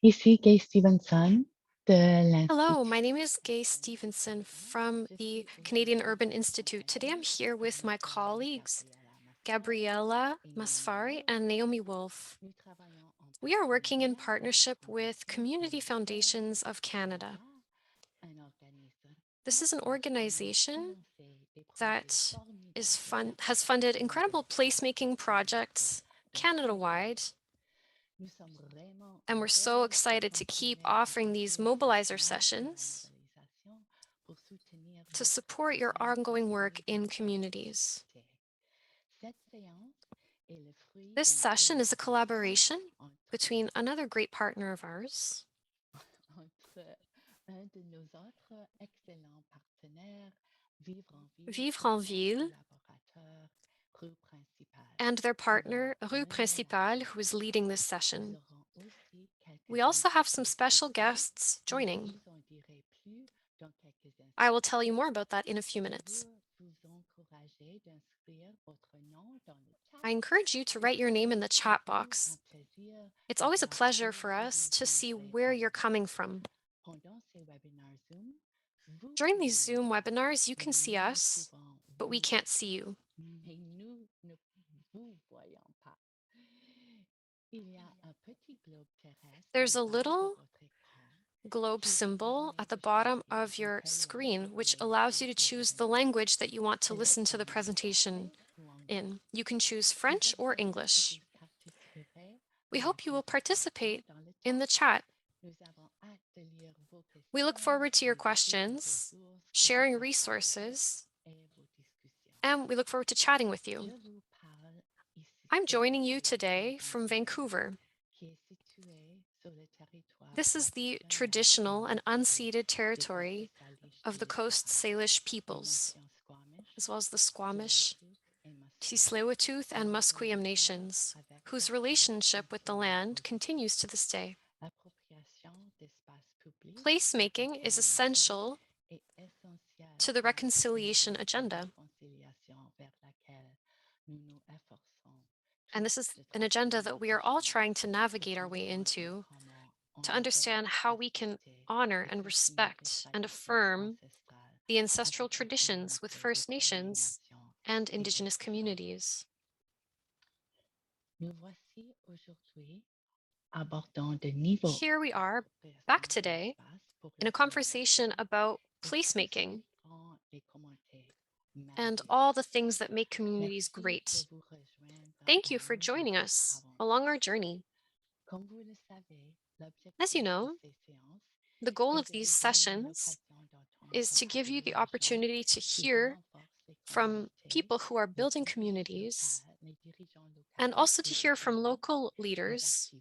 Ici Gay Stevenson de Hello, l'Institut. my name is Gay Stevenson from the Canadian Urban Institute. Today I'm here with my colleagues, Gabriella Masfari and Naomi Wolf. We are working in partnership with Community Foundations of Canada. This is an organization that has funded incredible placemaking projects Canada-wide, and we're so excited to keep offering these mobilizer sessions to support your ongoing work in communities. This session is a collaboration between another great partner of ours, Vivre en Ville, and their partner, Rues Principales, who is leading this session. We also have some special guests joining. I will tell you more about that in a few minutes. I encourage you to write your name in the chat box. It's always a pleasure for us to see where you're coming from. During these Zoom webinars, you can see us, but we can't see you. There's a little globe symbol at the bottom of your screen, which allows you to choose the language that you want to listen to the presentation in. You can choose French or English. We hope you will participate in the chat. We look forward to your questions, sharing resources, and we look forward to chatting with you. I'm joining you today from Vancouver. This is the traditional and unceded territory of the Coast Salish peoples, as well as the Squamish, Tsleil-Waututh, and Musqueam nations, whose relationship with the land continues to this day. Placemaking is essential to the reconciliation agenda. And this is an agenda that we are all trying to navigate our way into to understand how we can honor and respect and affirm the ancestral traditions with First Nations and Indigenous communities. Here we are back today in a conversation about placemaking and all the things that make communities great. Thank you for joining us along our journey. As you know, the goal of these sessions is to give you the opportunity to hear from people who are building communities and also to hear from local leaders,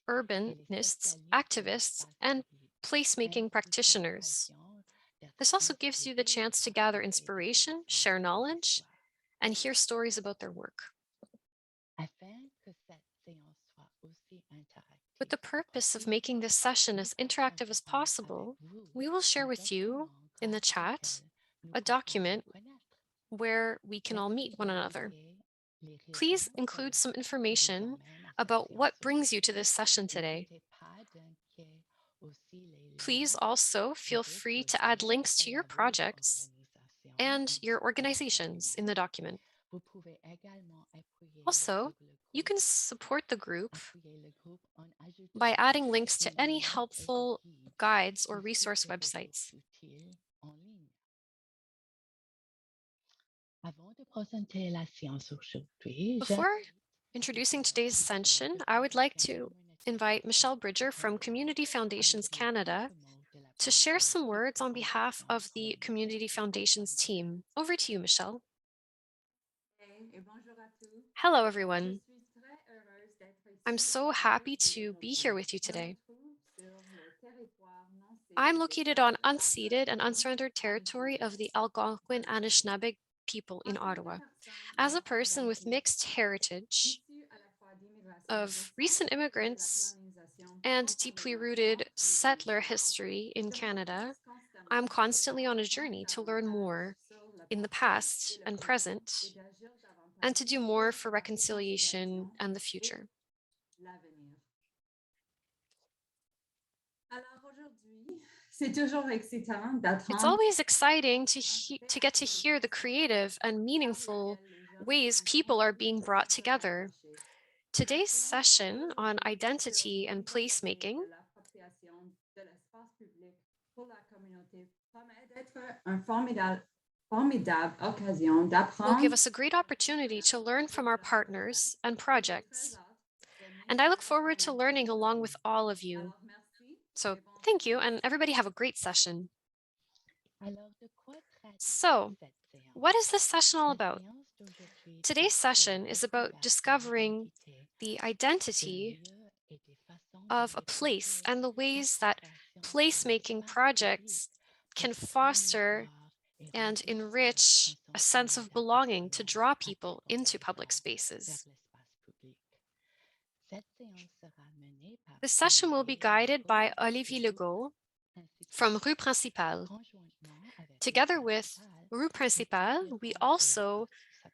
urbanists, activists, and placemaking practitioners. This also gives you the chance to gather inspiration, share knowledge, and hear stories about their work. With the purpose of making this session as interactive as possible, we will share with you in the chat a document where we can all meet one another. Please include some information about what brings you to this session today. Please also feel free to add links to your projects and your organizations in the document. Also, you can support the group by adding links to any helpful guides or resource websites. Before introducing today's session, I would like to invite Michelle Bridger from Community Foundations Canada to share some words on behalf of the Community Foundations team. Over to you, Michelle. Hello, everyone. I'm so happy to be here with you today. I'm located on unceded and unsurrendered territory of the Algonquin Anishinaabe people in Ottawa. As a person with mixed heritage of recent immigrants and deeply rooted settler history in Canada, I'm constantly on a journey to learn more in the past and present, and to do more for reconciliation and the future. C'est toujours excitant It's d'apprendre always exciting comment to get to créativement hear the creative and par meaningful lequel les jeunes ways sont people are conduits being et brought se sentent together. attachés. Today's Actuellement, session l'école on milite identity and pour placemaking l'appropriation de l'espace public pour la communauté promet d'être une formidable occasion will give d'apprendre us a great et de opportunity to reconnaître learn les from our collaborateurs partners and et j'ai très projects. hâte de And I look m'insérer forward dans to l'équipe learning along with aujourd'hui. all of you. Alors merci So et bonne thank you, séance. and everybody have a great session. Alors, de quoi traite So, cette what is séance? this session all La about? séance d'aujourd'hui Today's porte sur session la is about découverte de discovering l'identité, the des identity lieux et des façons dont of a les place projets and the ways that d'appropriation de placemaking l'espace public projects can peuvent foster promouvoir et and renforcer un enrich a sense sentiment of belonging to d'appartenance draw à people into public travers spaces. l'espace public. Cette séance sera menée par The session will be Olivier guided Legault by Olivier de Legault from Principales. Rues Principales. Conjointement avec Rues Together with Principales, Rues nous Principales, we compterons sur la also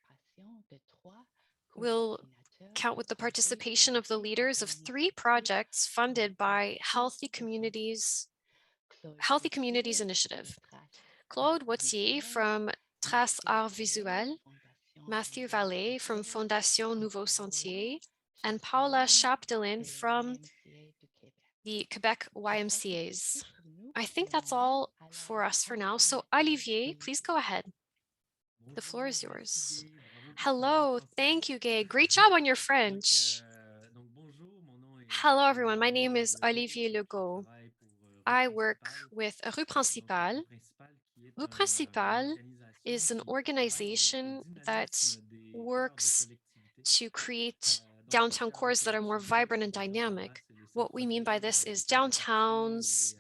participation de trois will coordinateurs count de with the projets participation of the financés par leaders of three l'initiative projects funded by Remembrance. Claude Healthy Communities Gauthier de Initiative. Trace Art Claude Wautier Visuel, from Trace Mathieu Art Vallée, Visuel, Fondation Matthew Nouveau Vallée from Sentier, Fondation et Nouveau Paula Sentier, and Paula Chapdelaine Chapdelaine de la from YMCA du Québec. the Quebec Je crois que c'est YMCAs. tout pour nous I pour le think that's moment. all for Alors, us for now. So, enchanté, Olivier, please Olivier. go ahead. The floor Bonjour, is merci yours. Gay, bravo pour ton beau Hello, français. thank you, Gay. Great job on your Donc, French. bonjour, mon nom est Hello, everyone. My name Olivier is Legault. Olivier Je Legault. travaille pour Rue I work Principale. with Rue Rue Principale. Principale qui est Rue une Principale organisation is an qui travaille au organization that dynamisme des cœurs de works collectivité. to create Donc, les downtown cœurs de cores that are more collectivité, vibrant c'est and les grandes dynamic. places et les What we mean by centres-villes, this les is cœurs de quartier ou downtowns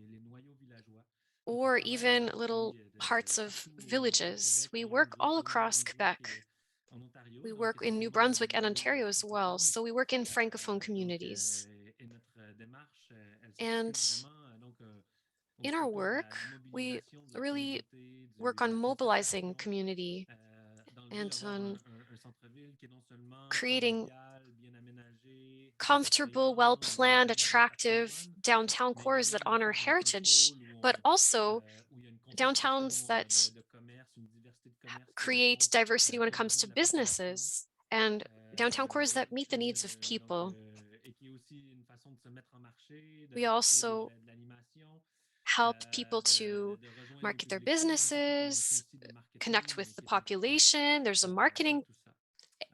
les noyaux villageois. Donc, on or travaille even little depuis hearts of partout au villages. Québec, We au work all Nouveau-Brunswick, across Quebec. et en Ontario. We Donc, work in New essentiellement dans Brunswick les and milieux Ontario as well. francophones. So we work in francophone Donc, communities. et notre démarche, elle And s'articule vraiment in our autour de work, la we mobilisation de really communautés, work de on la mobilizing concertation, community dans le but and d'avoir on un centre-ville qui est non seulement creating convivial, bien aménagé, comfortable, well attrayant, où on planned, vénère le attractive patrimoine, downtown mais cores that également honor un heritage, pôle but also où il y a une downtowns concentration that de commerce, une diversité de commerce qui create répond diversity when it aux comes besoins to de la population. businesses and downtown cores that meet the needs of people. Et qui est aussi une façon de se mettre en marché, We de créer also de l'animation, help people to rejoindre les market their publics cibles. Donc, c'est une notion businesses, aussi de connect marketing with the qui est importante population. There's a dans marketing tout ça.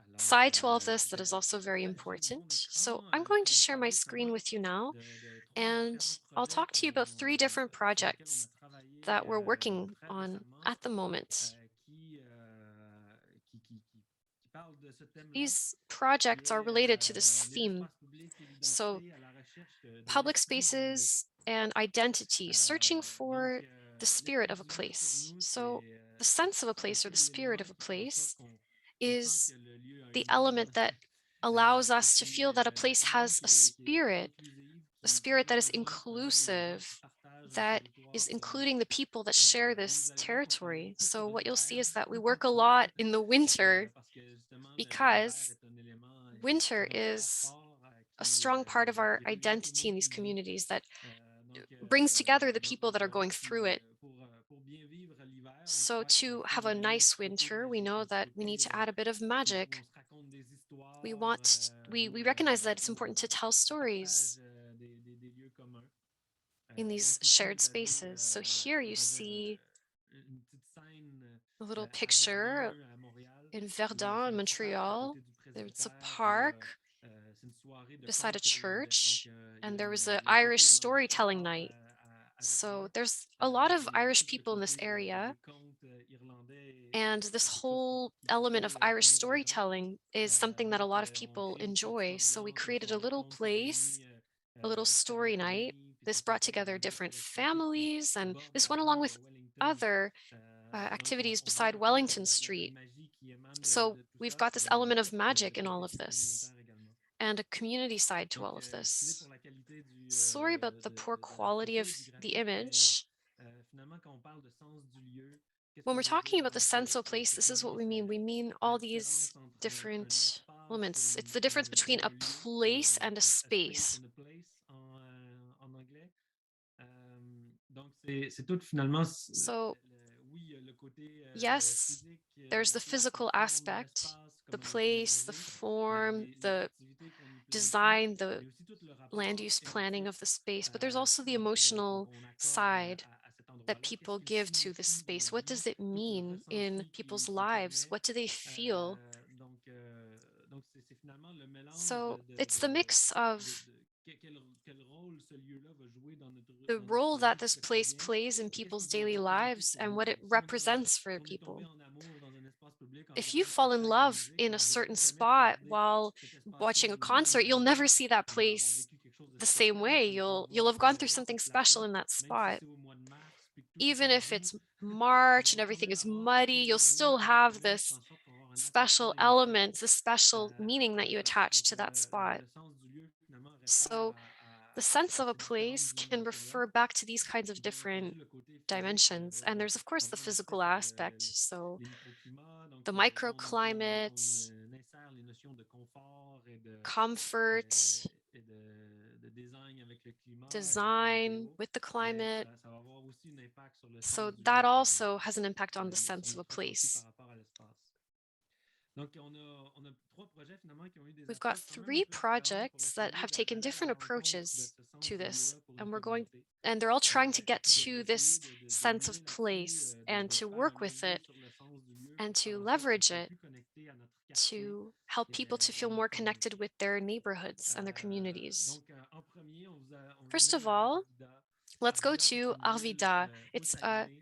Alors, side to all of this je that is vais also very partager important. mon So écran I'm going to pour vous share my parler screen justement with you now, de trois and différents I'll projets talk to you about three different sur lesquels on a projects travaillé that we're working très on récemment, at the moment. qui, euh, qui parlent de ce thème-là, These qui projects are est related to this theme. l'espace public et So, l'identité à la recherche de public l'esprit du lieu. spaces and identity, searching for the spirit L'esprit of a du lieu pour place. nous, So, the sense of a c'est un place or peu the spirit l'élément of a qui fait en sorte place qu'on sente que is le lieu a the une âme element that allows et us to qui feel that a place une âme has a qui est spirit, inclusive, a qui spirit veut that is rejoindre les gens qui inclusive, partagent un that is territoire commun. including the people that share Donc, vous this allez voir qu'on travaille territory. beaucoup So, dans what you'll see l'hiver, is that we work a lot in the winter parce que justement, l'hiver because est un élément winter identitaire is fort a strong part of our qui relie tout le identity monde in these qui vit. communities that brings together the people that are going Voilà, through it. pour bien vivre l'hiver, on So, croit qu'il to have faut a amener un nice petit côté winter, we magique, know un petit that we need côté to add a bit of où magic. on se raconte des We histoires, want, we recognize that it's où important to tell on partage stories des lieux communs. in Donc these ici, shared spaces. So, here you vous avez see une petite scène a little à picture Verdun, à Montréal, in où Verdun, c'est in un petit parc à Montreal. côté du It's a presbytère, où park c'est une soirée de beside a contes irlandais. Donc church, il y and a there was an il y a un côté Irish irlandais très storytelling fort night. à So, Verdun. there's a lot of Puis Irish tout le people in this côté area. des contes irlandais And this est quelque chose whole qui element of peut Irish tenir les gens. storytelling is something that a Donc lot of on people crée une petite enjoy. So we ambiance, une created a soirée de little contes place, réunie a little story différentes night. familles. Puis This ça s'est brought fait dans together un hôtel different exotique families, au and bord de this la went along plage de with Wellington. other Donc, activities on voit beside un peu Wellington la Street. magie qui émane So de tout we've ça, got puis this element of le magic in fait all que of c'est this communautaire également. and a community side to Donc, all of excusez pour this. la qualité Sorry about the poor de la quality photo of et du the graphique, mais image. finalement, quand on parle de sens du lieu, qu'est-ce When qu'on we're veut talking dire? about the Ben, sense of place, c'est this is what finalement we mean. c'est We mean la all these différence entre un different espace elements. It's the difference between ou a un lieu, place and a a space space. and a place en anglais. Donc, c'est tout finalement, So, oui, le côté yes, physique, there's la the place, la physical forme, aspect, l'espace, the comment on est place, the aménagé, form, les the activités qu'on y planifie, design, the mais aussi tout le land rapport use planning émotif of the space, but there's also the emotional qu'on accorde side à cet that endroit-là. Qu'est-ce people qu'il give to this signifie dans space. notre What vie, does it tout le mean in ressenti people's qu'il lives? permet. What do they feel? Donc c'est finalement le mélange So it's the mix of quel rôle ce lieu-là va jouer the dans role notre that vie du this place quotidien. plays in Qu'est-ce people's qu'il va daily représenter lives pour and nous? what it Si on est, represents si for on est tombé people. en amour dans un espace public en If regardant you un fall in spectacle de love musique, in a on va certain plus jamais spot regarder while cet espace-là watching a du même concert, you'll never endroit. see that On va avoir place vécu quelque chose de the same spécial, way. puis on va You'll avoir, have gone through revoir something cette special place-là, in that même si spot. c'est au mois de mars, puis que tout est Even if tendu, it's on March and va quand everything même is avoir tous muddy, ces you'll éléments-là still qui vont have faire this en sorte qu'on va avoir un special attachement émotif. element, this special meaning that you attach Donc to that spot. le sens du lieu finalement réfère So the sense à of a ces différentes place can dimensions-là refer back to these kinds of qui vont different entendu le côté physique dimensions. And there's, of course, comme the on l'indiquait physical sur aspect. So les microclimats. Donc the on microclimate, insère les notions de confort comfort, de design avec le climat, avec la design météo. with the Mais climate. ça va avoir aussi un impact sur le So sens du that lieu, also has an impact on the sur sense of a notre ressenti par place. rapport à l'espace. Donc, on a trois projets finalement qui ont eu des We've got approches quand même un 3 peu différentes pour projects that essayer have taken d'aller à la different rencontre de approaches ce sens to du this, lieu-là pour une and communauté. they're all trying to get Puis to d'essayer this de sense mimer of là-dessus, place and de to faire un work with milieu it sur le sens du lieu and pour faire to en sorte qu'ils leverage soient it plus connectés à notre quartier to help people to et feel à notre more communauté. connected with their neighborhoods and their communities. Donc, en premier, on vous First amène of à all, Arvida. let's go Arvida, c'est to une ville Arvida. au It's a Saguenay,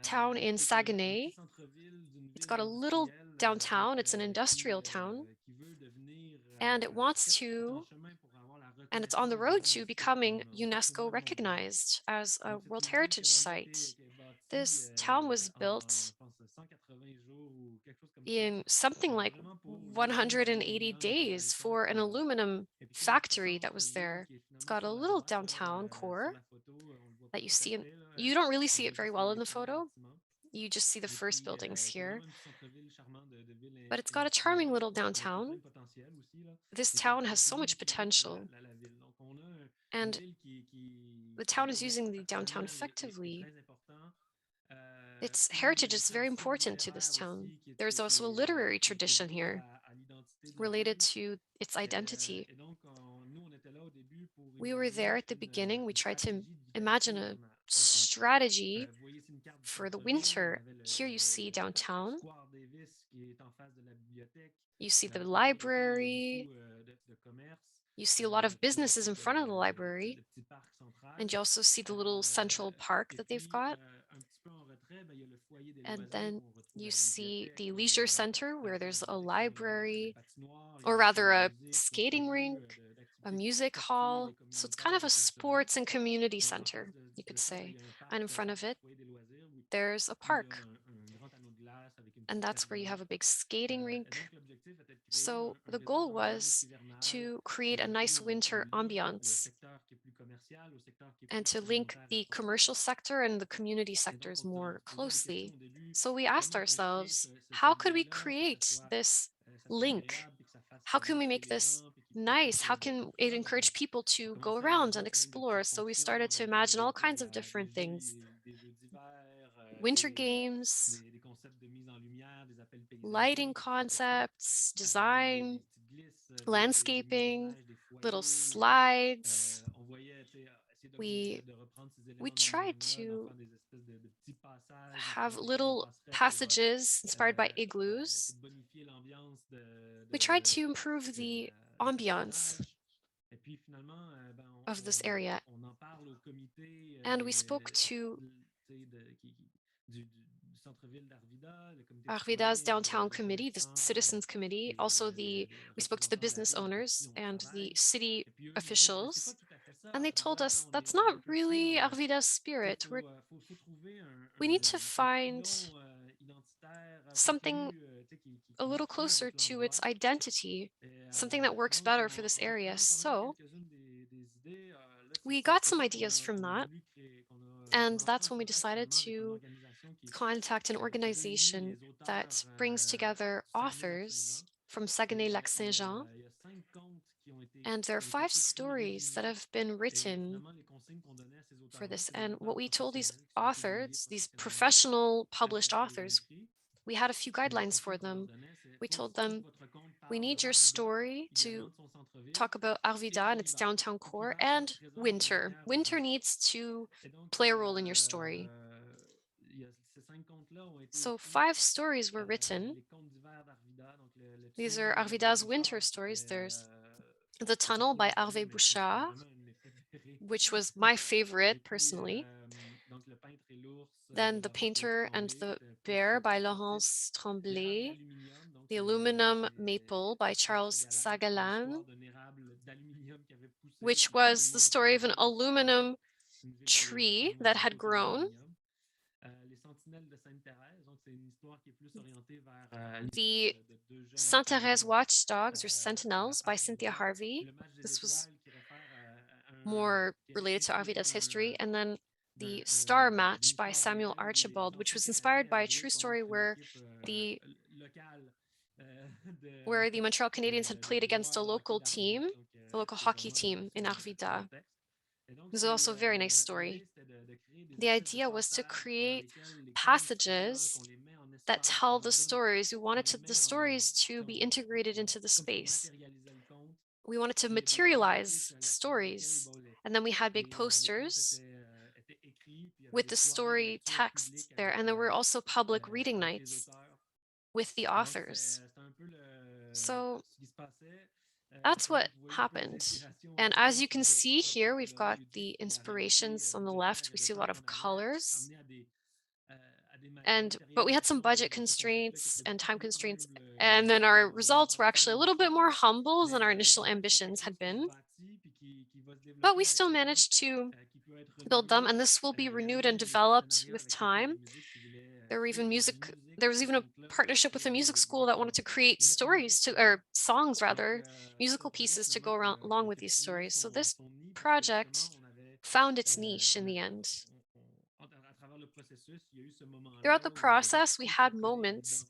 town in qui est un petit Saguenay. centre-ville d'une It's ville got a little industrielle, downtown. It's an industrial town, qui veut devenir and it wants presque tout en to, chemin pour avoir la and it's on the reconnaissance de road to l'UNESCO becoming comme au UNESCO patrimoine mondial. recognized as a Donc, c'est World une ville qui a Heritage vraiment été Site. qui est bâtie This town was en, built je pense, 180 jours ou quelque chose comme ça, in something like vraiment pour nourrir 180 l'élan days industrialisant for an aluminum et puis tout notre factory that was centre-ville there. qui est It's finalement got a sur la little droite, là, downtown sur core la photo, on le voit pas that you tout à see. fait, là, You don't really on see voit it very juste well in les the grands photo. bâtiments. You just see the Et first puis, buildings c'est here. vraiment un petit centre-ville charmant de ville But it's got a charming industrielle, little qui est downtown. plein de potentiel aussi, là, This mais town has qui so much rééquilibre potential, la ville. Donc, on a une and ville the town is dont using the downtown patrimonial est effectively. très important. Its Une heritage is very tradition important to this littéraire town. aussi There's also a literary qui est tradition liée here à l'identité de la related ville. to its identity. Et donc, nous, on était là au début pour We were there imaginer at the beginning. We une tried to stratégie d'hiver imagine a hivernale. Donc, strategy vous voyez, c'est une carte du for the centre-ville. On winter. avait Here you see le downtown. square Davis qui est en face de la bibliothèque, You see the autour duquel il y a library. beaucoup de commerces. You see a lot Il y of a toujours businesses aussi in front of the le library. petit parc central. And you also see the little central park Et that they've puis, got. un petit peu en retrait, ben, il y a le foyer des And loisirs then où on retrouve you la see bibliothèque the et leisure center la where salle there's de a lecture. Il y a la library, patinoire, il y a or la rather salle de a musique, donc skating lieu rink, a d'activités music sportives et hall. So it's kind of communautaires a et culturelles. sports and community Donc, en face center, you could de ça, ben, say. il y a un And parc, in front of le it, foyer des loisirs, there's a où il y a park. un grand anneau de glace avec une And petite that's where you have patinoire. a big skating Et rink. donc, l'objectif était de créer So un the décor goal d'ambiance was hivernale to qui create a nice retire un winter lien entre le ambiance secteur qui est plus commercial au secteur qui est and plus to link communautaire et the sportif. commercial sector and the community Et donc, sectors more on se posait des questions closely. au début, So we asked comment qu'on crée ourselves, ce how could we lien-là, puis create this ça soit link? agréable, puis que ça fasse How can we marcher make les this gens, puis qu'ils profitent nice? How de can tout it ça. Donc, encourage people on to go commençait à around and imaginer plein de explore? petites So we fonctions started to avec imagine all kinds of des different jeux, things. des jeux d'hiver, Winter games, des concepts de mise en lumière, des appels paysagers, lighting des trucs comme ça. concepts, design, Des petites glisses, des mises de landscaping, neige, des little foyers. slides. On voyait, essayer We de reprendre ces we éléments de tried design-là, d'en to faire des espèces de petits passages à have travers lesquels on little passerait pour passages inspired by essayer igloos. de bonifier l'ambiance We tried to improve the du ambiance paysage. Et puis finalement, of this area. on en parle au comité And we spoke to du centre-ville d'Arvida, le comité de Arvida's citoyens, downtown les committee, the commerçants, citizens committee, also les we spoke to the représentants de la business ville avec qui owners on and the travaille. city Et puis eux nous disent, mais c'est pas officials. tout à fait ça, And they told Arvida, là us that's on est not un peu trop really dans... Arvida's Il spirit. faut trouver We need to un find filon identitaire un peu something plus a qui little marche mieux closer avec to its l'endroit. identity, Et something that works donc, better for this en area. reprenant quand même So quelques-unes des idées, là, we got c'est some ça ideas from qu'on a that. voulu créer, qu'on And a entré that's en when we contact decided finalement avec une to organisation contact an qui réunit organization les auteurs that brings together du authors Saguenay-Lac-Saint-Jean. from Et Saguenay-Lac-Saint-Jean. il y a 5 contes And there are qui ont été 5 écrits, stories that résumés. have been Et written. finalement, les consignes qu'on donnait à ces for this. And what we told these authors, these professional published authors, we had a few guidelines for them. We told them, we need your story to talk about Arvida and its downtown core and winter. Winter needs to play a role in your story. So 5 stories were written. These are Arvida's winter stories. There's The Tunnel by Hervé Bouchard, which was my favorite personally. Then The Painter and the Bear by Laurence Tremblay. The Aluminum Maple by Charles Sagalan, which was the story of an aluminum tree that had grown. The Sainte-Thérèse Watchdogs or Sentinels by Cynthia Harvey. This was more related to Arvida's history. And then The Star Match by Samuel Archibald, which was inspired by a true story where the Montreal Canadiens had played against a local team, a local hockey team in Arvida. This is also a very nice story. The idea was to create passages that tell the stories. We wanted the stories to be integrated into the space. We wanted to materialize stories. And then we had big posters with the story text there. And there were also public reading nights with the authors. So that's what happened. And as you can see here, we've got the inspirations on the left. We see a lot of colors. But we had some budget constraints and time constraints. And then our results were actually a little bit more humble than our initial ambitions had been. But we still managed to build them, and this will be renewed and developed with time. There was even a partnership with a music school that wanted to create songs rather, musical pieces to go along with these stories. So this project found its niche in the end. Throughout the process, we had moments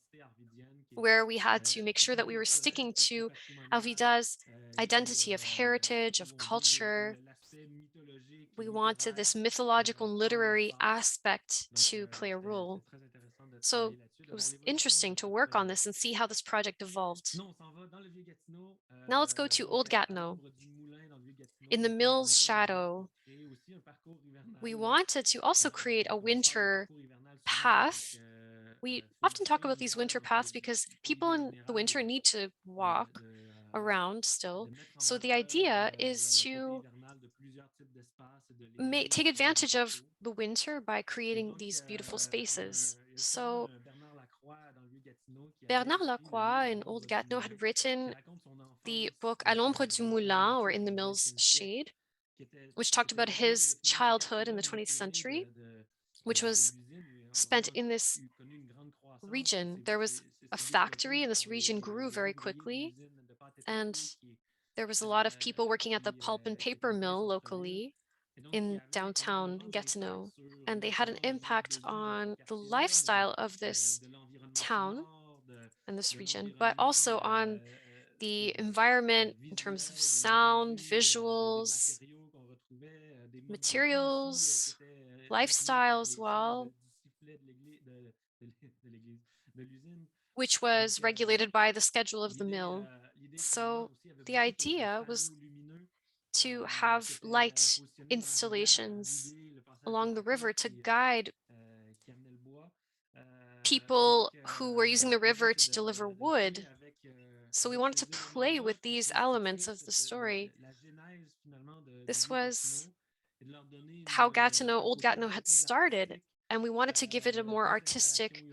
where we had to make sure that we were sticking to Arvida's identity of heritage, of culture. We wanted this mythological and literary aspect to play a role. So it was interesting to work on this and see how this project evolved. Now let's go to Old Gatineau. In the mill's shadow, we wanted to also create a winter path. We often talk about these winter paths because people in the winter need to walk around still. So the idea is to take advantage of the winter by creating these beautiful spaces. So Bernard Lacroix in Old Gatineau had written the book À l'ombre du moulin, or In the Mill's Shade, which talked about his childhood in the 20th century, which was spent in this region. There was a factory and this region grew very quickly. And there was a lot of people working at the pulp and paper mill locally in downtown Gatineau. And they had an impact on the lifestyle of this town and this region, but also on the environment in terms of sound, visuals, materials, lifestyle as well, which was regulated by the schedule of the mill. So the idea was to have light installations along the river to guide people who were using the river to deliver wood. So we wanted to play with these elements of the story. This was how Old Gatineau had started, and we wanted to give it a more artistic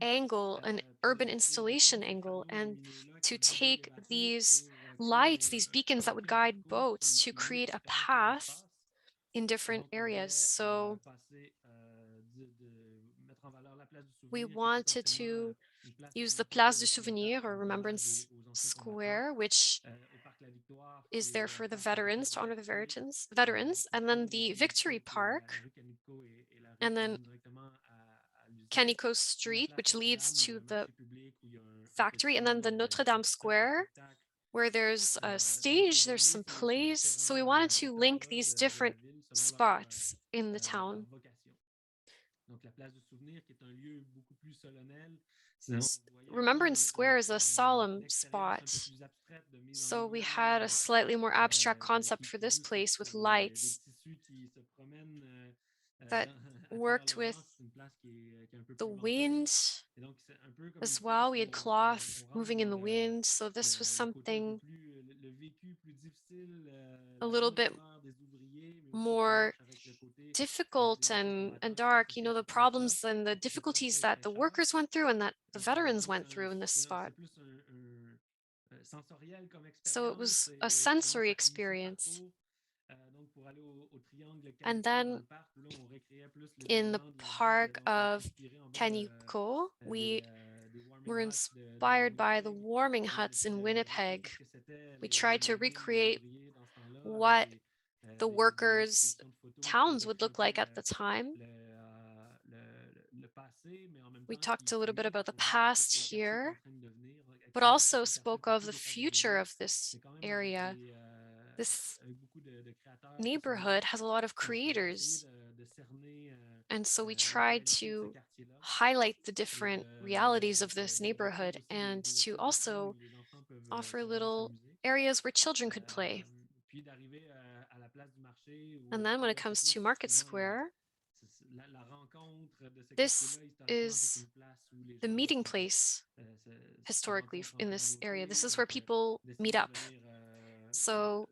angle, an urban installation angle, and to take these lights, these beacons that would guide boats to create a path in different areas. So we wanted to use the Place du Souvenir or Remembrance Square, which is there for the veterans, to honor the veterans, and then the Victory Park, and then Canico Street, which leads to the factory, and then the Notre Dame Square, where there's a stage, there's some plays. So we wanted to link these different spots in the town. vocation. Donc, la place du souvenir, qui est un lieu beaucoup plus solennel. On voyait un peu Remembrance Square is a solemn une expérience un peu spot. plus abstraite de mise en So we lumière, had a slightly more abstract concept for qui this joue sur place with des lights tissus qui se promènent that à travers worked le with vent. C'est une place qui est un peu the plus mortelle. wind Et donc, c'est un peu comme as ici, well. We had on cloth rentre moving dans in the wind. So this was le côté un peu something plus, le vécu plus difficile, a la little longue bit labeur des ouvriers, mais aussi qui more marche avec le côté difficult des and collaborateurs qui dark, s'associent à the cette place-là. problems and the C'est parfois difficulties that très the cher. workers went through and that the veterans Donc, went through in this spot. c'est plus sensoriel comme So it expérience. was a Et finalement, sensory ça finissait par experience. tour. Donc, pour aller au triangle And Canico dans then le parc, où là, on recréait plus les in the éléments de la danse. park Donc, of inspiré en fait Canico, we des warming were huts de inspired by the Winnipeg. warming On huts essaie in de recréer Winnipeg. qu'est-ce que c'était We les tried to logins des recreate ouvriers dans ce temps-là, avec what the des workers' expositions de photos qui towns would évoquaient un look peu like at the time. le passé, mais en même We temps talked a qui little bit montre about the aux gens tout past le quartier qui est en here, train de devenir, avec but souvent qui also est un quartier un spoke peu of plus the future défavorisé, of this mais quand même area. This avec beaucoup de créateurs qui sont là, neighborhood has a lot of pour essayer creators. de cerner And so we la tried réalité de ce to quartier-là highlight the et different realities of this d'offrir neighborhood aussi and des to expositions also où les enfants peuvent offer se venir little s'amuser. areas where children could play. Puis d'arriver à la place du marché où And then when it là, c'est comes to plus Market finalement Square, la rencontre de ce this quartier-là. Historiquement, c'est is une place où les the gens meeting place se historically rencontrent en in this area. This communauté. is where Donc, people meet d'essayer de up. venir So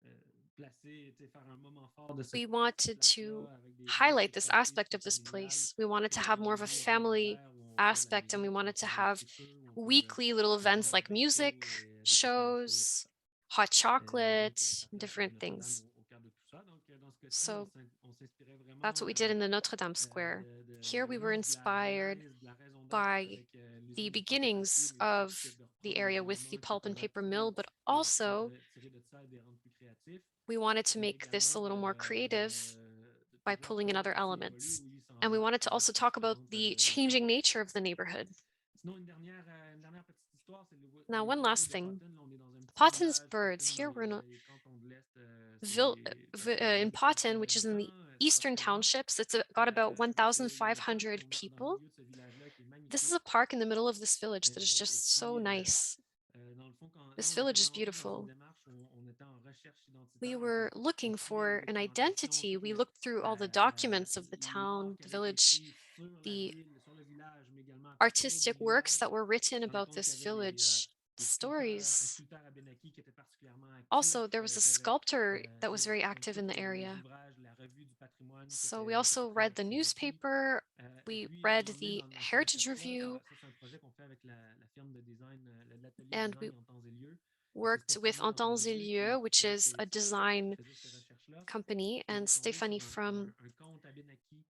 euh, placer, faire un moment fort de we cette wanted to place-là avec des lieux highlight plus this classiques aspect ou of this familiales place. We wanted que to des have more of a rendez-vous family hebdomadaires où on fait la aspect and we visite, on wanted to fait des have structures, où on peut weekly little events prendre un like resto music et décompresser, shows, etc. hot Donc, chocolate, ça place de different Notre-Dame things. au cœur de tout ça. Donc, dans ce cas-ci, So on s'inspirait that's vraiment what we did in the Notre Dame Square. Here we were oui, de la inspired genèse, de la raison d'être by avec the l'usine de photopapier, beginnings mais aussi of de the reprendre des area with the éléments qui pulp and peuvent paper attirer mill, but et puis also tirer de ça et les rendre plus créatifs. we wanted to Mais make this a également little more creative de by toujours pulling in observer le other quartier évolue, elements. où il s'en And we va à wanted to travers also ces talk about différentes the étapes. changing nature of the neighborhood. Sinon, une dernière petite histoire, c'est Now, on est one au niveau last de thing. Potton. Là, on est dans un petit Potton's village. birds. Potton, dans Here we're in, les cantons de l'Est, in environ 200 Potton, which is in the habitants. C'est pas eastern très grand. townships. It's got about Mais il y a un parc 1,500 dans le people. milieu de ce village-là qui est This is a magnifique. park in the middle of this village that is Et just so puis, nice. dans le fond, là, This on était village is vraiment plus dans une beautiful. démarche où on était en recherche We identitaire. Donc, were on looking fouillait les for an documentations, identity. We looked through all the documents of the l'art town, qui the avait été village, écrit sur la the ville, sur le village, mais également à partir du artistic works village. that were written On se rendait about compte qu'il this y avait village, des sculpteurs, un stories. sculpteur Abénaki qui était particulièrement actif, Also, there was a qui avait sculptor that was very son active in titre the aux area. ouvrages de la revue du patrimoine So we qui était also très read the active aussi. newspaper. Et We puis, à un read moment donné, the dans ce Heritage recherche-là, Review, ça c'est un projet qu'on fait avec la firme de design, l'atelier de and we design en temps et lieu. C'est worked with Stéphanie en temps Entends et et lieu Lieux, which is a qui design faisait ces recherches-là. company, Puis on and est tombé Stephanie sur un conte Abénaki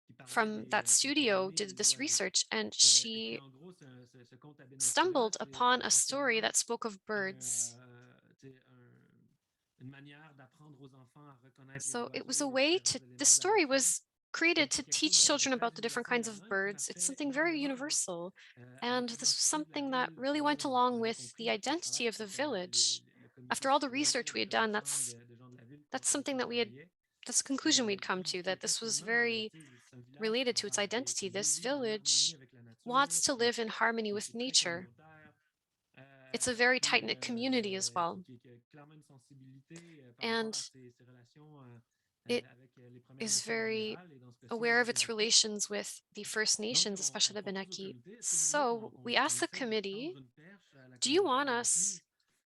qui parlait from that qui était studio nommé did Les this Oiseaux. research, and Et puis she en gros, ce conte Abénaki-là, stumbled c'est upon a story essentiellement that spoke of birds. une manière d'apprendre aux enfants à reconnaître les So it was oiseaux, a les way différents to, this éléments de la story nature. was created Donc, il y to a quelque chose teach de children très about the different universel kinds of là-dedans et qui birds. It's marchait something very énormément universal. And avec this was l'identité de la something that ville, really selon went along ce qu'on avait with the compris du identity travail of the que village. le comité After all the citoyen, research we les had done, commerçants et de gens de la ville that's something that we had, travaillaient. that's a conclusion we'd come Puis to, ce qui that était this was finalement, very c'est un village related to its identity. qui veut This vivre en harmonie village avec la wants nature, to live in harmony with qui est très nature. communautaire, It's a very puis tight-knit community as well. qui a clairement une sensibilité par rapport And à ses relations it avec les Premières is Nations en very général, et dans ce cas-ci aware les of its Abénaquis. relations with the First Donc, Nations, especially on the propose au Benaki. comité, est-ce que vous voulez So we asked qu'on the essaie de committee, tendre une perche à la do you communauté want us abénaquise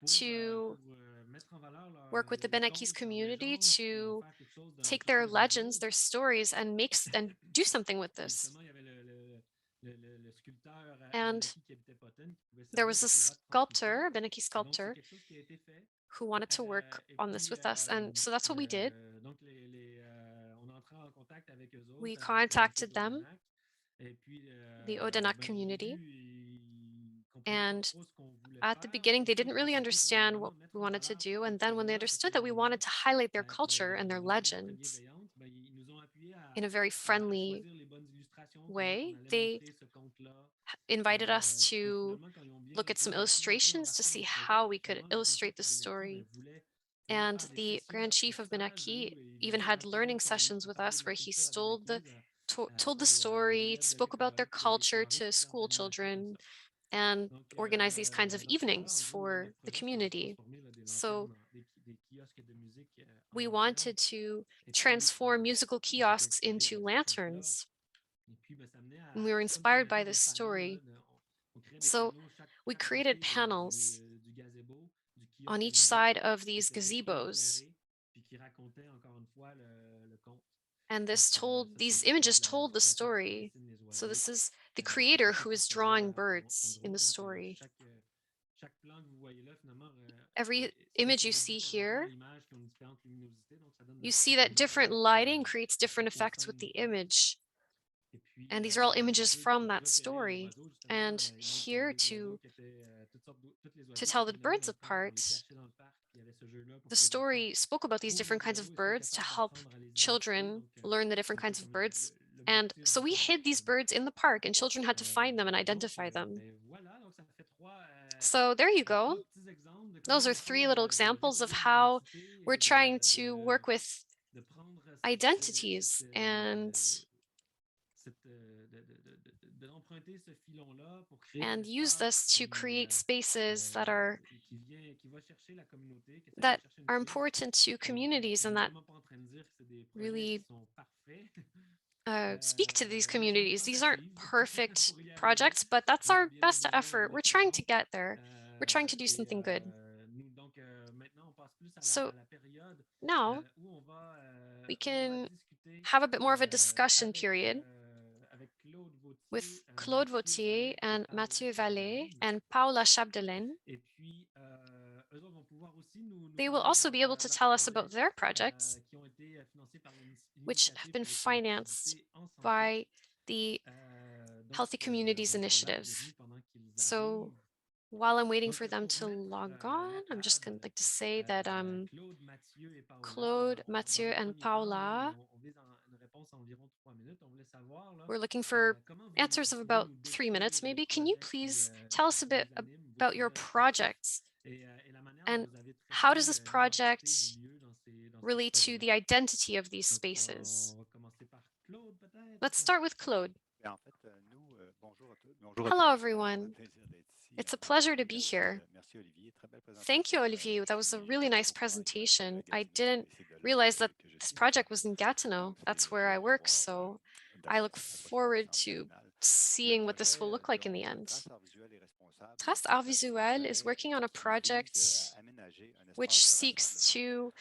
pour to mettre en valeur work with the les Benakis contes, leurs community légendes, puis en to faire quelque chose d'un take peu their plus legends, grandiose? their stories, and do something with Puis this? justement, il y avait le sculpteur And Abénaki qui habitait Potton, qui pouvait there servir was de a courroie de transmission. sculptor, Benaki Et donc, c'est sculptor, quelque chose qui a été fait. who wanted to work Et on this puis, with us. And so that's what we did. donc, on est entré en contact avec eux We autres, à la communauté contacted them, d'Odanak. Et puis, the Odanak ben, au community, début, ils comprenaient pas and trop ce qu'on voulait at the faire. beginning, Puis they quand ils didn't se sont really compris qu'on voulait understand what vraiment mettre we en wanted to valeur cette do. And then when they culture-là, understood cette that we wanted maison-là, to highlight their culture and their de manière très legends bienveillante, ben, ils nous ont appuyés in a very à friendly choisir les bonnes illustrations, comment on way, allait they montrer ce conte-là. invited us Puis to finalement, quand ils ont bien look at some été illustrations to embarqués dans see le how projet, we could finalement, le illustrate the campus Abénaki ben, story. voulait And the Grand Chief of Benaki even had learning sessions with us where he told the story, spoke about their culture to school children, and organized these kinds of evenings for the community. So we wanted to transform musical kiosks into lanterns. And we were inspired by this story. So we created panels on each side of these gazebos. And these images told the story. So this is the creator who is drawing birds in the story. Every image you see here, you see that different lighting creates different effects with the image. And these are all images from that story. And here to tell the birds apart, the story spoke about these different kinds of birds to help children learn the different kinds of birds. And so we hid these birds in the park and children had to find them and identify them. So there you go. Those are 3 little examples of how we're trying to work with identities and use this to create spaces that are important to communities and that really speak to these communities. These aren't perfect projects, but that's our best effort. We're trying to get there. We're trying to do something good. So now we can have a bit more of a discussion period with Claude Vautier and Mathieu Vallée and Paula Chapdelaine. They will also be able to tell us about their projects, which have been financed by the Healthy Communities Initiative. So while I'm waiting for them to log on, I'm just going to like to say that Claude, Mathieu, and Paula, we're looking for answers of about 3 minutes, maybe. Can you please tell us a bit about your projects? And how does this project relate to the identity of these spaces? Let's start with Claude. Hello, everyone. It's a pleasure to be here. Thank you, Olivier. That was a really nice presentation. I didn't realize that this project was in Gatineau. That's where I work, so I look forward to seeing what this will look like in the end. Trace Art Visuel is working on a project which seeks to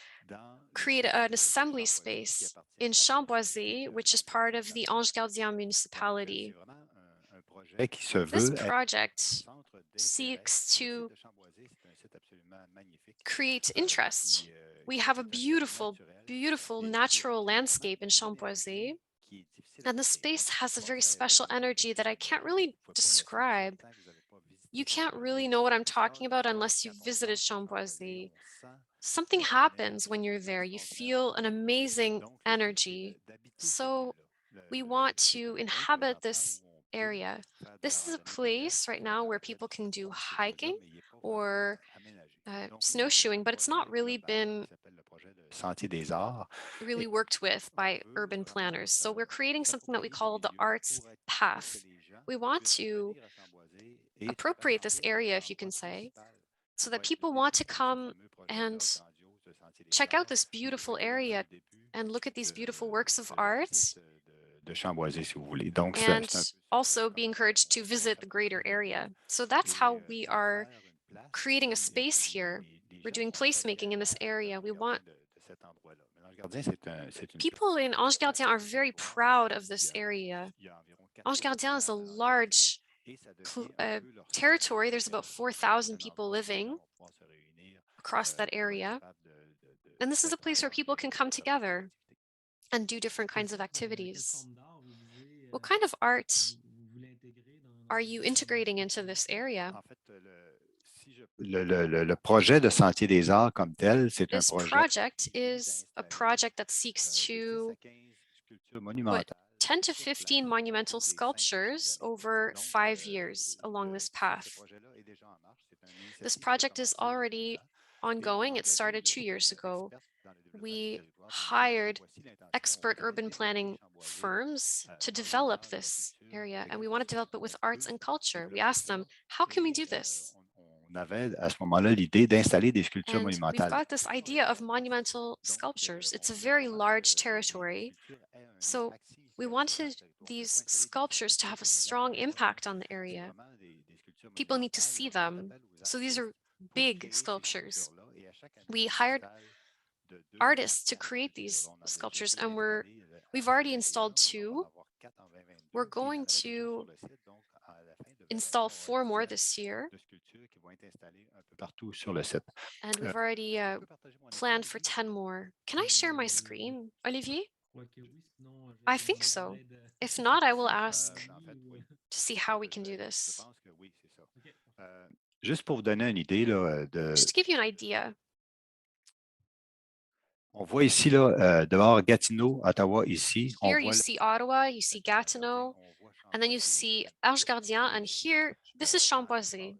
create an assembly space in Chamboisé, which is part of the Ange Gardien municipality. This project seeks to create interest. We have a beautiful, beautiful natural landscape in Chamboisé, and the space has a very special energy that I can't really describe. You can't really know what I'm talking about unless you've visited Chamboisé. Something happens when you're there. You feel an amazing energy. So we want to inhabit this area. This is a place right now where people can do hiking or snowshoeing, but it's not really been really worked with by urban planners. So we're creating something that we call the arts path. We want to appropriate this area, if you can say, so that people want to come and check out this beautiful area and look at these beautiful works of art, and also be encouraged to visit the greater area. So that's how we are creating a space here. We're doing placemaking in this area. We want people in Ange Gardien are very proud of this area. Ange Gardien is a large territory. There's about 4,000 people living across that area. And this is a place where people can come together and do different kinds of activities. What kind of art are you integrating into this area? Le projet de Sentier des Arts comme tel, c'est un This projet project is a project that seeks to put 10 to 15 monumental sculptures over 5 years along this path. This project is already ongoing. It started 2 years ago. We hired expert urban planning firms to develop this area, and we want to develop it with arts and culture. We asked them, how can we do this? On avait à ce moment-là l'idée d'installer des sculptures And we've monumentales. got this idea of monumental sculptures. It's a very large territory. So we wanted these sculptures to have a strong impact on the area. People need to see them. So these are big sculptures. We hired artists to create these sculptures, and we've already installed 2. We're going to install 4 more this year. And we've already planned for 10 more. Can I share my screen, Olivier? I think so. If not, I will ask to see how we can do this. Juste pour vous donner une idée, là, Just to give you an idea, on voit ici, là, dehors, Gatineau, Ottawa, ici. here you see Ottawa, you see Gatineau, and then you see Arche-Gardien, and here, this is Chamboisé.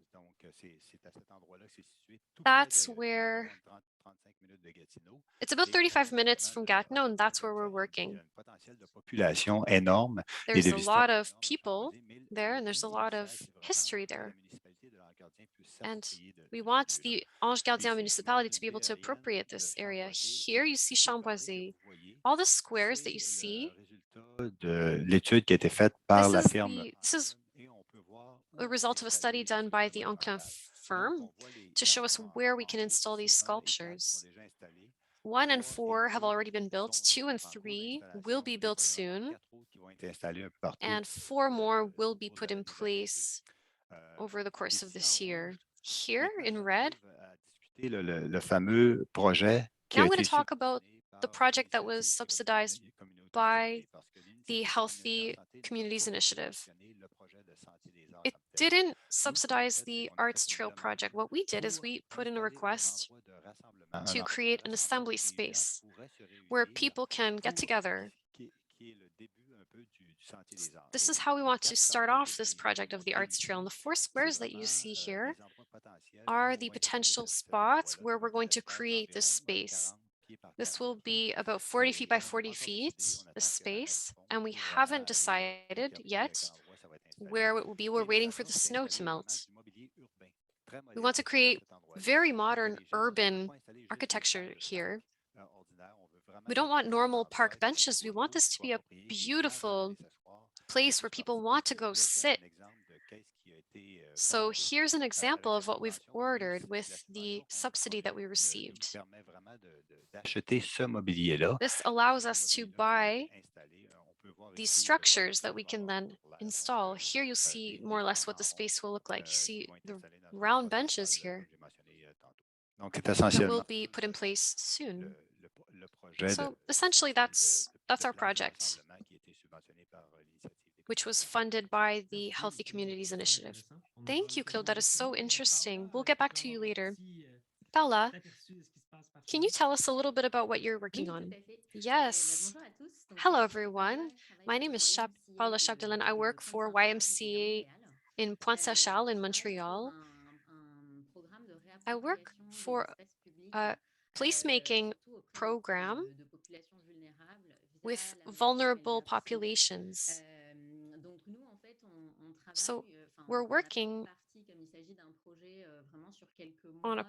That's where it's about 35 minutes from Gatineau, and that's where we're working. There's a lot of people there, and there's a lot of history there. And we want the Ange-Gardien municipality to be able to appropriate this area. Here you see Chamboisé. All the squares that you see, this is a result of a study done by the Enclin firm to show us where we can install these sculptures. 1 and 4 have already been built. 2 and 3 will be built soon. And 4 more will be put in place over the course of this year. Here in red, now I'm going to talk about the project that was subsidized by the Healthy Communities Initiative. It didn't subsidize the Arts Trail project. What we did is we put in a request to create an assembly space where people can get together. This is how we want to start off this project of the Arts Trail. And the 4 squares that you see here are the potential spots where we're going to create this space. This will be about 40 feet by 40 feet, the space, and we haven't decided yet where it will be. We're waiting for the snow to melt. We want to create very modern urban architecture here. We don't want normal park benches. We want this to be a beautiful place where people want to go sit. So here's an example of what we've ordered with the subsidy that we received. This allows us to buy these structures that we can then install. Here you'll see more or less what the space will look like. You see the round benches here that will be put in place soon. So essentially that's our project, which was funded by the Healthy Communities Initiative. Thank you, Claude. That is so interesting. We'll get back to you later. Paula, can you tell us a little bit about what you're working on? Yes. Hello, everyone. My name is Paula Chapdelaine. I work for YMCA in Pointe-Saint-Charles in Montreal. I work for a placemaking program with vulnerable populations. So we're working on a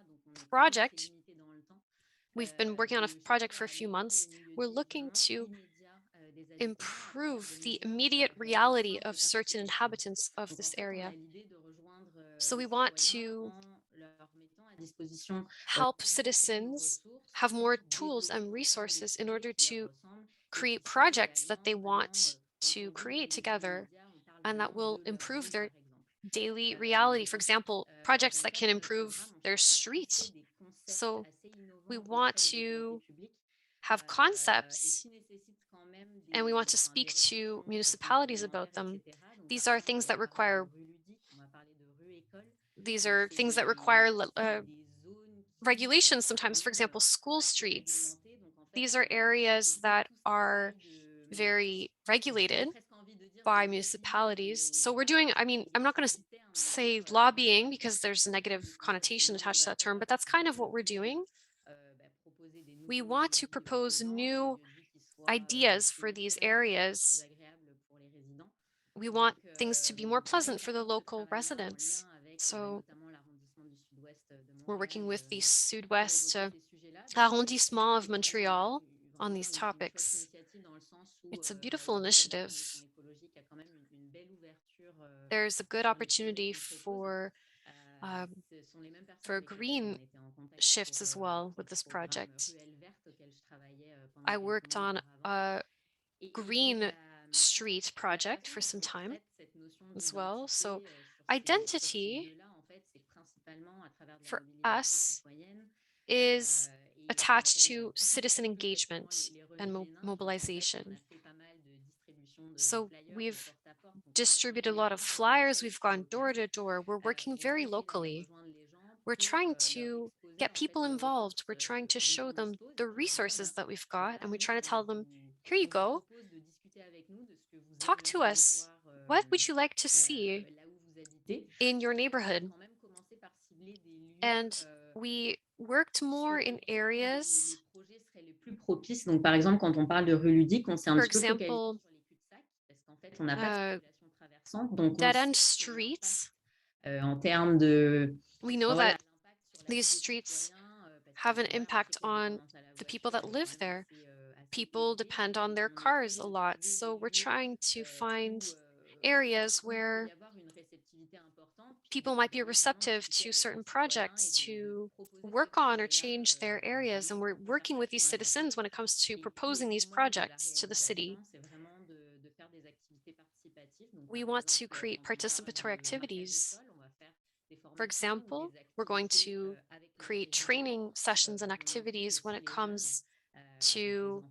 project. We've been working on a project for a few months. We're looking to improve the immediate reality of certain inhabitants of this area. So we want to help citizens have more tools and resources in order to create projects that they want to create together and that will improve their daily reality. For example, projects that can improve their street. So we want to have concepts and we want to speak to municipalities about them. These are things that require regulations sometimes. For example, school streets. These are areas that are very regulated by municipalities. So we're doing, I'm not going to say lobbying because there's a negative connotation attached to that term, but that's kind of what we're doing. We want to propose new ideas for these areas. We want things to be more pleasant for the local residents. So we're working with the Sud-Ouest arrondissement of Montreal on these topics. It's a beautiful initiative. There's a good opportunity for green shifts as well with this project. I worked on a green street project for some time as well. So identity for us is attached to citizen engagement and mobilization. So we've distributed a lot of flyers, we've gone door to door, we're working very locally. We're trying to get people involved, we're trying to show them the resources that we've got, and we're trying to tell them, here you go, talk to us. What would you like to see in your neighborhood? And we worked more in areas. Donc, par exemple, quand on parle de rue ludique, on s'est un For petit peu focalisé example, sur les cul-de-sac parce qu'en fait, on n'a pas de circulation traversante. Donc, dead-end streets. En termes de. We know that these streets have an impact on the people that live there. People depend on their cars a lot. So we're trying to find areas where people might be receptive to certain projects to work on or change their areas. And we're working with these citizens when it comes to proposing these projects to the city. We want to create participatory activities. For example, we're going to create training sessions and activities when it comes to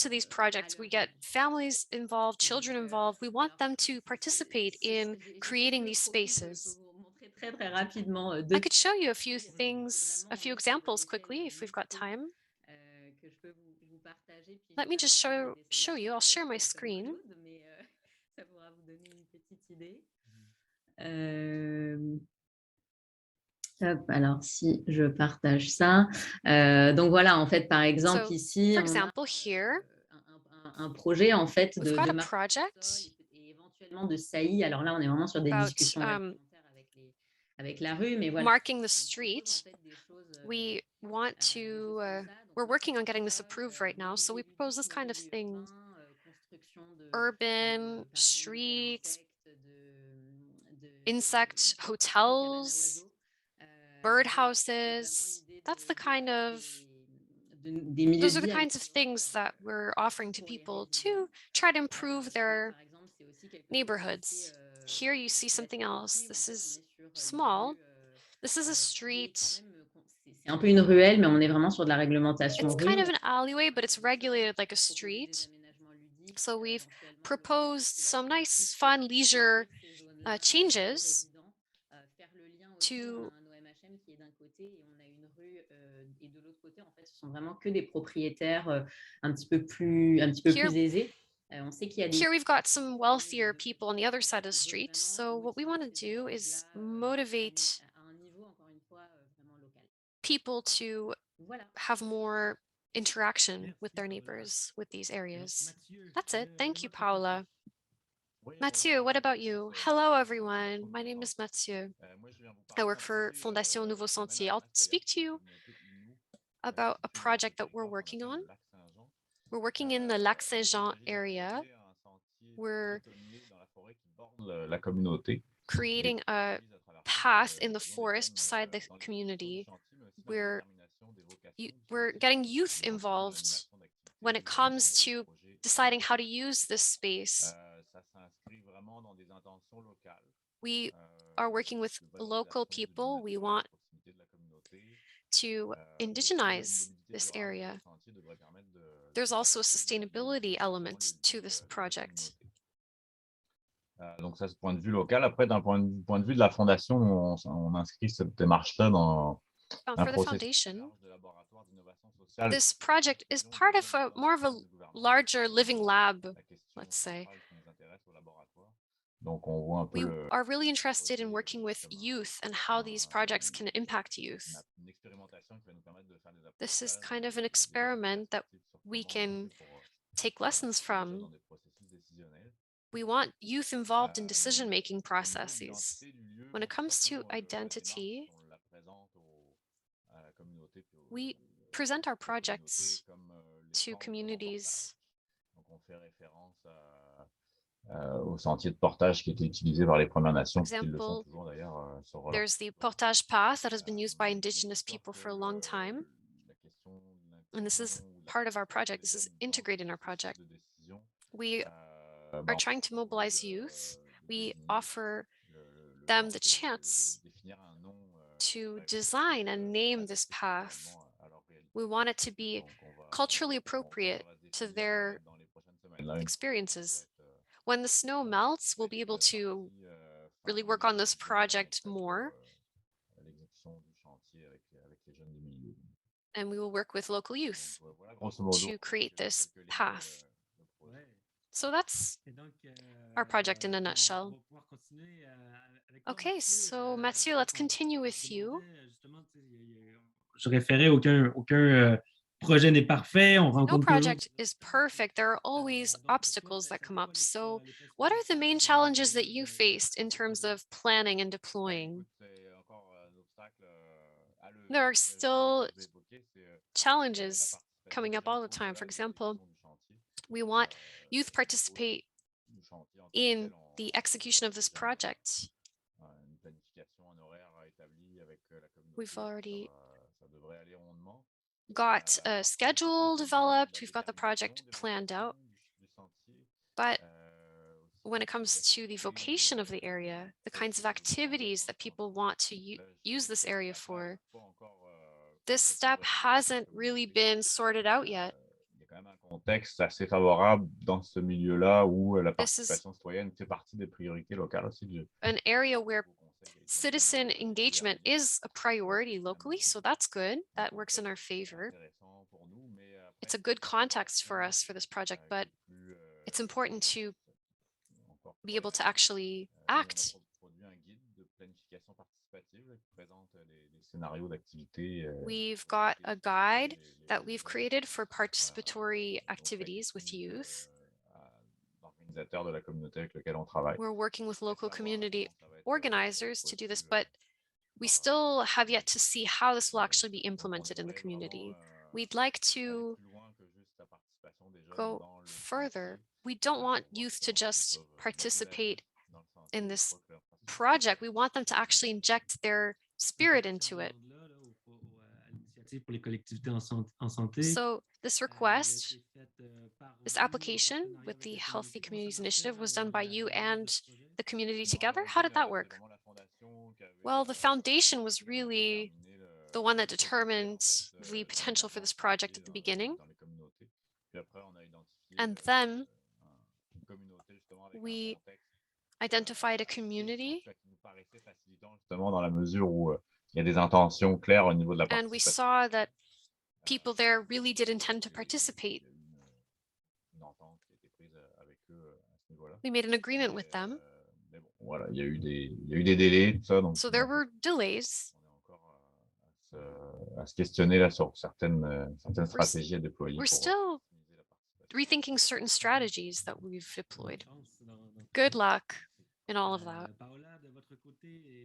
these projects. We get families involved, children involved. We want them to participate in creating these spaces. I could show you a few things, a few examples quickly if we've got time. Let me just show you. I'll share my screen. Alors, si je partage ça. Donc voilà, en fait, par exemple, ici, for example, here, un projet, en fait, we've got a project et éventuellement de saillies. Alors là, on est vraiment sur des discussions avec la rue, mais voilà. Marking the street. We want to, we're working on getting this approved right now. So we propose this kind of thing. Urban streets, insect hotels, birdhouses. That's the kind of, those are the kinds of things that we're offering to people to try to improve their neighborhoods. Here you see something else. This is small. This is a street. C'est un peu une ruelle, mais on est vraiment sur de la réglementation. It's kind of an alleyway, but it's regulated like a street. So we've proposed some nice, fun leisure changes to ce sont vraiment que des propriétaires un petit peu plus aisés. On sait qu'il y a des... Here we've got some wealthier people on the other side of the street. So what we want to do is motivate people to have more interaction with their neighbors, with these areas. That's it. Thank you, Paula. Mathieu, what about you? Hello, everyone. My name is Mathieu. I work for Fondation Nouveau Sentier. I'll speak to you about a project that we're working on. We're working in the Lac Saint-Jean area. We're creating a path in the forest beside the community. We're getting youth involved when it comes to deciding how to use this space. We are working with local people. We want to indigenize this area. There's also a sustainability element to this project. Donc ça, c'est point de vue local. Après, d'un point de vue de la fondation, on inscrit cette démarche-là dans un processus de laboratoire d'innovation sociale. This project is part of more of a larger living lab, let's say. Donc, on voit un peu We are really interested in working with youth and how these projects can impact youth. une expérimentation qui va nous permettre de faire des This is apprentissages, kind of an des experiment that perspectives sur we comment on can fait pour take lessons s'engager dans from. des processus décisionnels. We want youth involved in Au decision-making niveau de processes. l'identité du lieu, When it en tout cas, comes to nous, la démarche, identity, on la présente à la communauté, puis we present our aux communautés projects comme les to centres de communities. portage. Donc, on fait référence au sentier de portage qui était utilisé par les Premières Nations, qui le sont Example, toujours d'ailleurs sur leur there's the territoire. portage path that has been used by Mais indigenous c'est sûr people que for a long time. la question de And this is l'inclusion ou de la part of our participation project. des This is jeunes dans integrated in our le processus project. de décision, We bah, are on trying to a envie mobilize youth. de We désigner offer le them the sentier, puis chance de définir un nom to très design and name this adapté path. culturellement à leur réalité. We want it to be Donc, culturally on appropriate va to définir their dans les prochaines semaines. Là, une fois que experiences. ça va être, When the snow melts, we'll be able to really work on this project more, l'exécution du chantier avec les jeunes du milieu. and we will work with local youth Donc, voilà, grosso modo, to create this quelques lignes path. de projet. Ouais. So that's Et donc, our project in a on nutshell. va pouvoir continuer avec toi, Okay, Mathieu. so Mathieu, let's continue On with se you. demandait, justement, tu sais, je référais aucun projet n'est parfait. On No rencontre toujours project des is obstacles. perfect. There are always Donc, pour toi, obstacles that ça come serait up. quoi So, les what principales are the main obstacles challenges that auxquels you vous faced in faites terms face? of planning and Bah, deploying? écoute, c'est encore un obstacle à lever There are que still je vais évoquer, c'est la challenges participation coming des up jeunes all the time. For bénévoles à example, l'exécution du chantier. we want youth Au niveau participate du chantier en tant que in tel, the on execution of this déjà project. une planification, un horaire établi avec la communauté. We've already Ça devrait aller rondement. got a Après, schedule côté developed. We've got the détermination, project planned out. du sentier, But aussi when it question comes to the d'activité, vocation of the area, the kinds of activities that people want to use this area for, this step hasn't really been sorted out yet. Il y a quand même un contexte assez favorable dans ce milieu-là où la This is participation citoyenne fait partie des priorités locales aussi. an area where citizen engagement is a priority locally, so that's good. That works in our favor. It's a good context for us for this project, but it's important to be able to actually act. We've got a guide that we've created for participatory activities with youth. We're working with local community organizers to do this, but we still have yet to see how this will actually be implemented in the community. We'd like to go further. We don't want youth to just participate in this project. We want them to actually inject their spirit into it. Pour les collectivités en santé. So this request, this application with the Healthy Communities Initiative was done by you and the community together. How did that work? Well, the foundation was really the one that determined the potential for this project at the beginning. And then we identified a community. Dans la mesure où il y a des intentions claires au niveau de la And we participation. saw that people there really did intend to participate. We made an agreement with them. Voilà, il y a eu des délais, tout ça. Donc, so there were delays. on est encore à se questionner là sur certaines stratégies à déployer. We're still rethinking certain strategies that we've deployed. Good luck in all of that.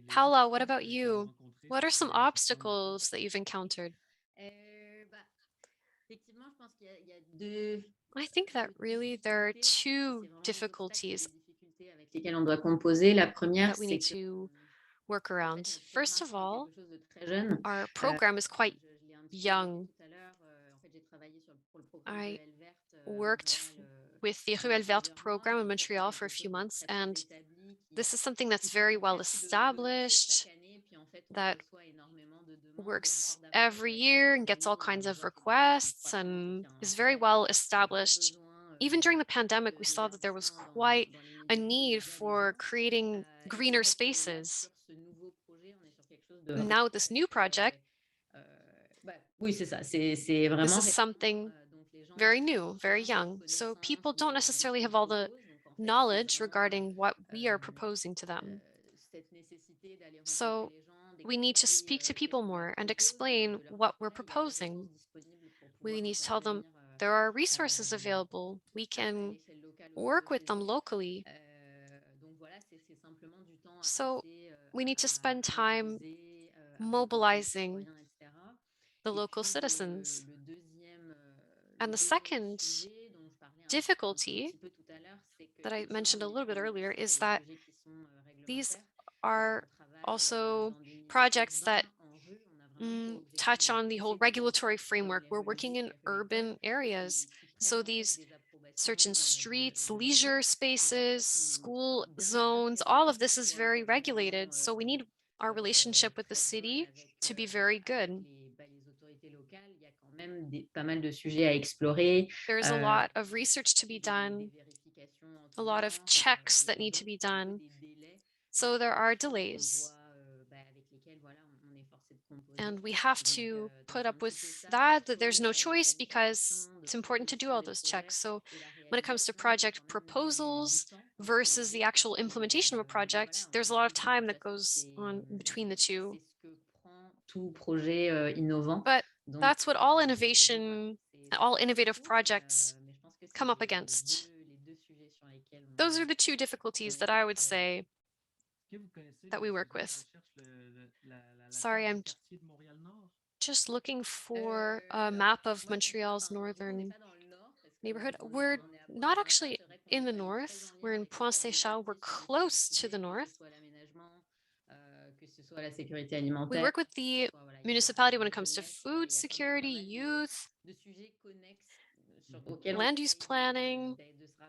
Paula, what about you? What are some obstacles that you've encountered? I think that really there are two difficulties that we need to work around. First of all, our program is quite young. I worked with the Rues Verte program in Montreal for a few months, and this is something that's very well established, that works every year and gets all kinds of requests and is very well established. Even during the pandemic, we saw that there was quite a need for creating greener spaces. Now with this new project, this is something very new, very young. So people don't necessarily have all the knowledge regarding what we are proposing to them. So we need to speak to people more and explain what we're proposing. We need to tell them there are resources available. We can work with them locally. So we need to spend time mobilizing the local citizens. And the second difficulty that I mentioned a little bit earlier is that these are also projects that touch on the whole regulatory framework. We're working in urban areas. So these certain streets, leisure spaces, school zones, all of this is very regulated. So we need our relationship with the city to be very good. There's a lot of research to be done, a lot of checks that need to be done. So there are delays. And we have to put up with that there's no choice because it's important to do all those checks. So when it comes to project proposals versus the actual implementation of a project, there's a lot of time that goes on between the two. But that's what all innovative projects come up against. Those are the two difficulties that I would say that we work with. Sorry, I'm just looking for a map of Montreal's northern neighborhood. We're not actually in the north. We're in Pointe Séchal. We're close to the north. We work with the municipality when it comes to food security, youth, land use planning.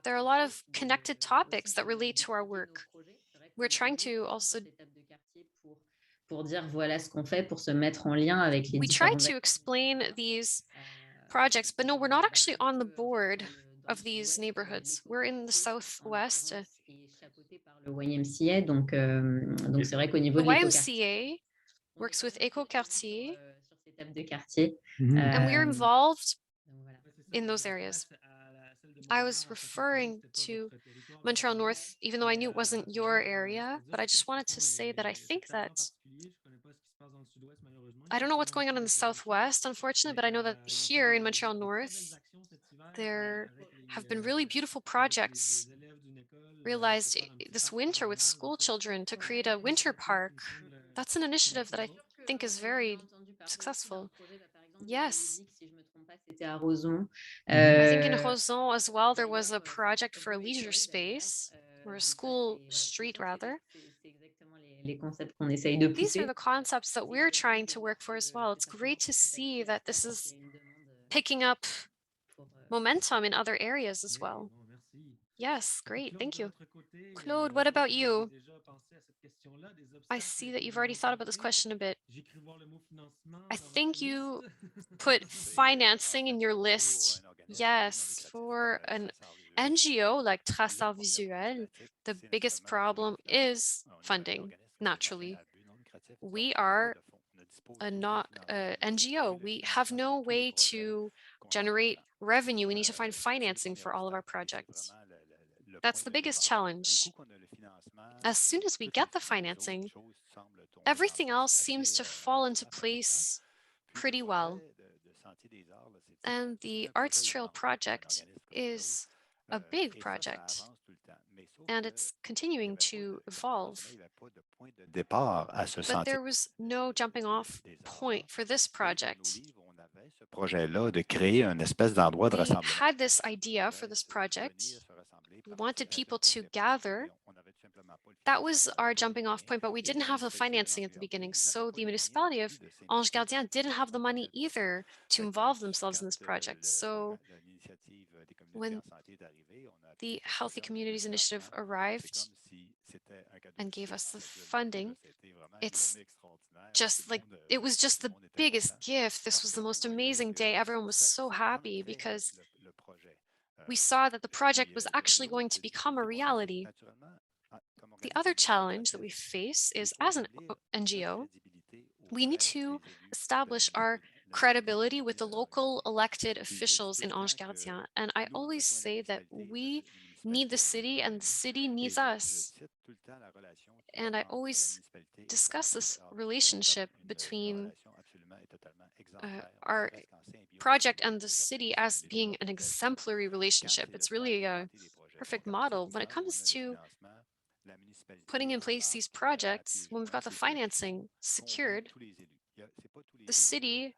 There are a lot of connected topics that relate to our work. We're trying to also we try to explain these projects, but no, we're not actually on the board of these neighborhoods. We're in the southwest. Le YMCA, the YMCA works with Eco Quartier, and we're involved in those areas. I was referring to Montreal North, even though I knew it wasn't your area, but I just wanted to say that I think that I don't know what's going on in the Southwest, unfortunately, but I know that here in Montreal North, there have been really beautiful projects realized this winter with school children to create a winter park. That's an initiative that I think is very successful. Yes. I think in Roson as well, there was a project for a leisure space or a school street rather. These are the concepts that we're trying to work for as well. It's great to see that this is picking up momentum in other areas as well. Yes, great. Thank you. Claude, what about you? I see that you've already thought about this question a bit. I think you put financing in your list. Yes, for an NGO like Traçage Visuel, the biggest problem is funding, naturally. We are a not NGO. We have no way to generate revenue. We need to find financing for all of our projects. That's the biggest challenge. As soon as we get the financing, everything else seems to fall into place pretty well. And the Arts Trail project is a big project, and it's continuing to evolve. But there was no jumping off point for this project. We had this idea for this project. We wanted people to gather. That was our jumping off point, but we didn't have the financing at the beginning. So the municipality of Ange Gardien didn't have the money either to involve themselves in this project. So when the Healthy Communities Initiative arrived and gave us the funding, it's just like, it was just the biggest gift. This was the most amazing day. Everyone was so happy because we saw that the project was actually going to become a reality. The other challenge that we face is, as an NGO, we need to establish our credibility with the local elected officials in Ange Gardien. And I always say that we need the city and the city needs us. And I always discuss this relationship between our project and the city as being an exemplary relationship. It's really a perfect model. When it comes to putting in place these projects, when we've got the financing secured, the city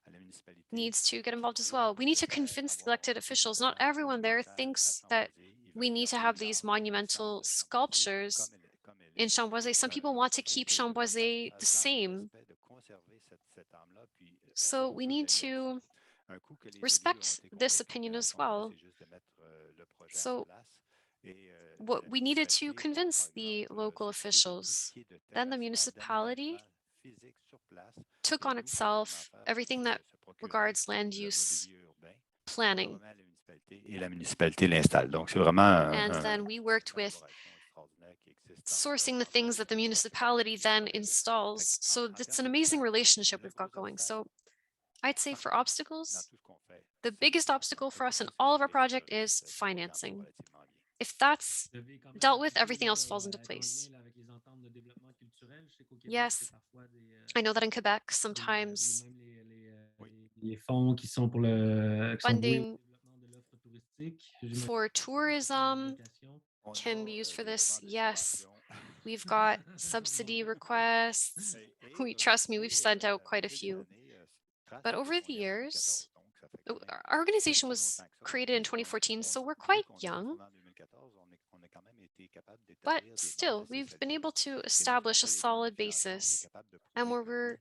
needs to get involved as well. We need to convince the elected officials. Not everyone there thinks that we need to have these monumental sculptures in Chamboisé. Some people want to keep Chamboisé the same. So we need to respect this opinion as well. So what we needed to convince the local officials. Then the municipality took on itself everything that regards land use planning. And then we worked with sourcing the things that the municipality then installs. So it's an amazing relationship we've got going. So I'd say for obstacles, the biggest obstacle for us in all of our project is financing. If that's dealt with, everything else falls into place. Yes, I know that in Quebec, sometimes les fonds qui sont funding touristique. for tourism can be used for this. Yes, we've got subsidy requests. Trust me, we've sent out quite a few. But over the years, our organization was created in 2014, so we're quite young. But still, we've been able to establish a solid basis. And when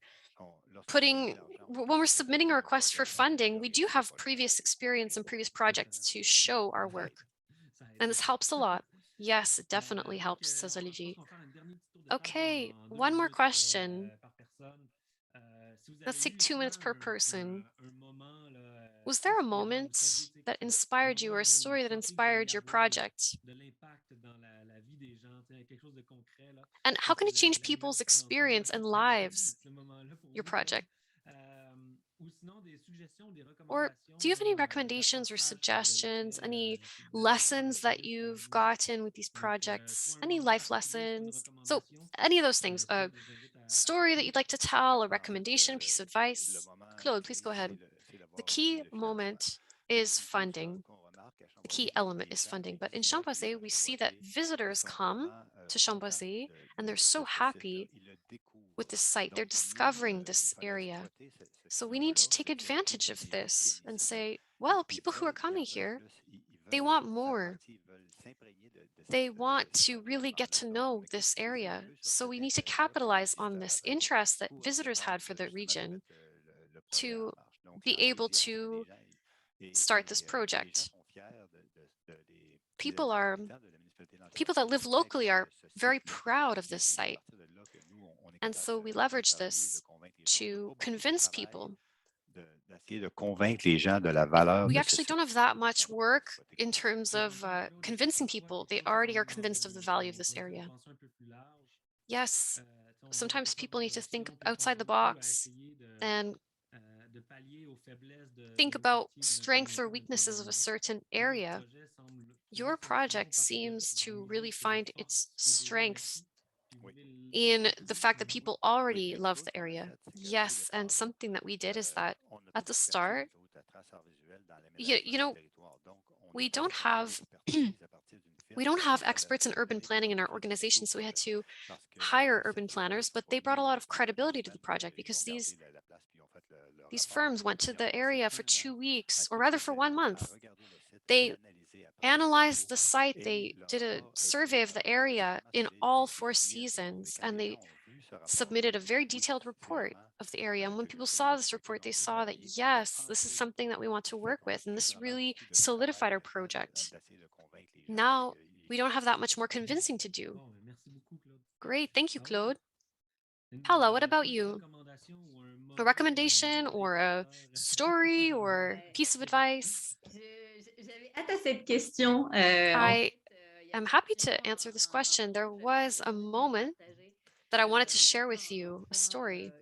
we're submitting a request for funding, we do have previous experience and previous projects to show our work. And this helps a lot. Yes, it definitely helps, says Olivier. Okay, one more question. Let's take 2 minutes per person. Was there a moment that inspired you or a story that inspired your project? And how can it change people's experience and lives, your project? Or do you have any recommendations or suggestions, any lessons that you've gotten with these projects, any life lessons? So any of those things, a story that you'd like to tell, a recommendation, piece of advice? Claude, please go ahead. The key moment is funding. The key element is funding. But in Chamboisé, we see that visitors come to Chamboisé and they're so happy with this site. They're discovering this area. So we need to take advantage of this and say, well, people who are coming here, they want more. They want to really get to know this area. So we need to capitalize on this interest that visitors had for the region to be able to start this project. People that live locally are very proud of this site. And so we leverage this to convince people. We actually don't have that much work in terms of convincing people. They already are convinced of the value of this area. Yes, sometimes people need to think outside the box and think about strengths or weaknesses of a certain area. Your project seems to really find its strength in the fact that people already love the area. Yes, and something that we did is that at the start, we don't have experts in urban planning in our organization, so we had to hire urban planners, but they brought a lot of credibility to the project because these firms went to the area for 2 weeks, or rather for 1 month. They analyzed the site, they did a survey of the area in all 4 seasons, and they submitted a very detailed report of the area. And when people saw this report, they saw that, yes, this is something that we want to work with, and this really solidified our project. Now, we don't have that much more convincing to do. Great, thank you, Claude. Paula, what about you? A recommendation or a story or piece of advice? J'avais hâte à cette question. I am happy to answer this question. There was a moment that I wanted to share with you, a story.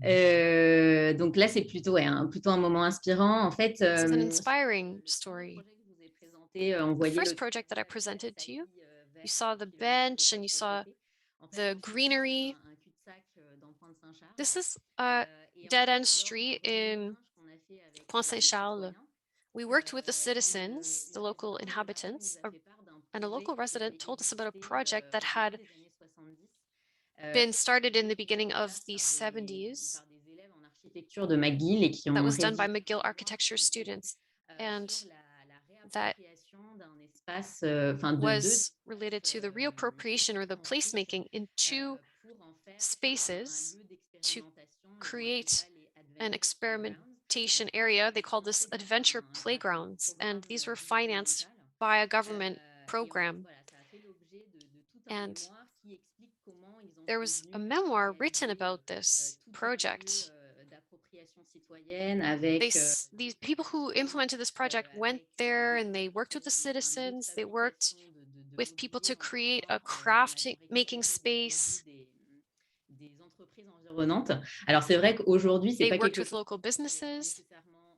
Donc là, c'est plutôt un moment inspirant. En fait, It's an inspiring story. The first project that I presented to you, you saw the bench and you saw the greenery. This is a dead-end street in Point Saint-Charles. We worked with the citizens, the local inhabitants, and a local resident told us about a project that had been started in the beginning of the 70s that was done by McGill architecture students, and that was related to the reappropriation or the placemaking in two spaces to create an experimentation area. They called this adventure playgrounds, and these were financed by a government program. And there was a memoir written about this project. These people who implemented this project went there and they worked with the citizens. They worked with people to create a craft making space. They worked with local businesses.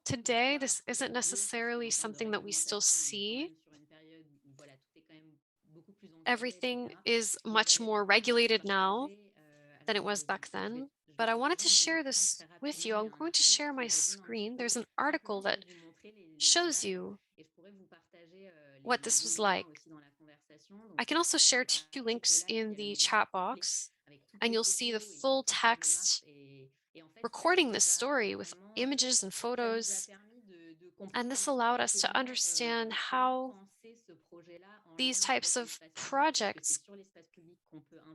Today, this isn't necessarily something that we still see. Everything is much more regulated now than it was back then. But I wanted to share this with you. I'm going to share my screen. There's an article that shows you what this was like. I can also share two links in the chat box, and you'll see the full text recording this story with images and photos. And this allowed us to understand how these types of projects,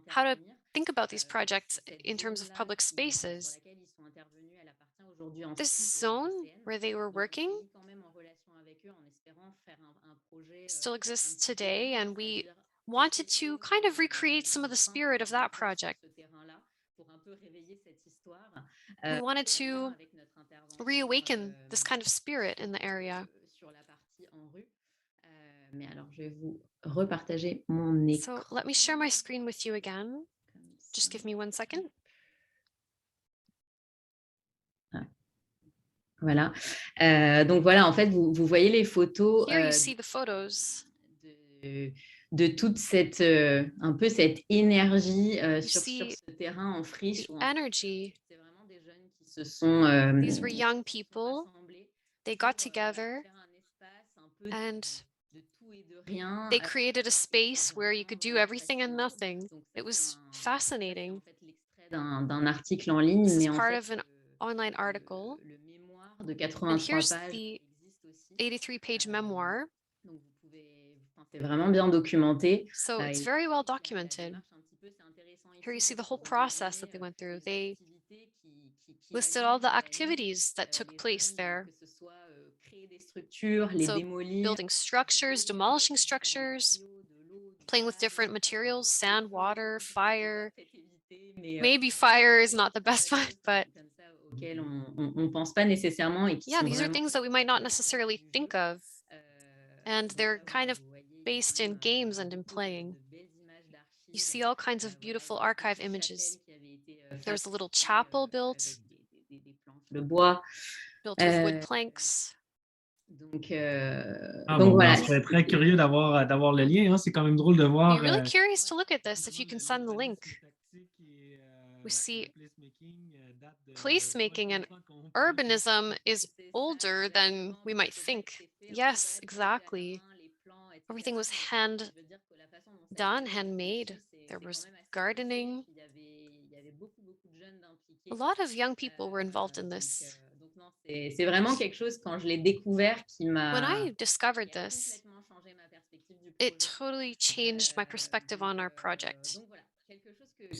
how to think about these projects in terms of public spaces. This zone where they were working still exists today, and we wanted to kind of recreate some of the spirit of that project. We wanted to reawaken this kind of spirit in the area. So let me share my screen with you again. Just give me 1 second. Voilà. Donc voilà, en fait, vous voyez les photos Here you see the photos. de toute cette, un peu cette énergie sur see ce terrain en friche. The energy. C'est vraiment des jeunes qui se sont These were young people. They got together and they created a space where you could do everything and nothing. It was fascinating. D'un article en ligne, this is part of an online article. And here's the 83-page memoir. C'est vraiment bien documenté. So it's very well documented. Here you see the whole process that they went through. They listed all the activities that took place there. So building structures, demolishing structures, playing with different materials, sand, water, fire. Maybe fire is not the best one, but yeah, these are things that we might not necessarily think of. And they're kind of based in games and in playing. You see all kinds of beautiful archive images. There was a little chapel built with wood planks. Donc voilà. On serait très curieux d'avoir le lien. Hein. C'est quand même drôle de voir. Be really curious to look at this if you can send the link. We see placemaking and urbanism is older than we might think. Yes, exactly. Everything was hand-done, handmade. There was gardening. A lot of young people were involved in this. C'est vraiment quelque chose, quand je l'ai découvert, qui m'a... When I discovered this, it totally changed my perspective on our project.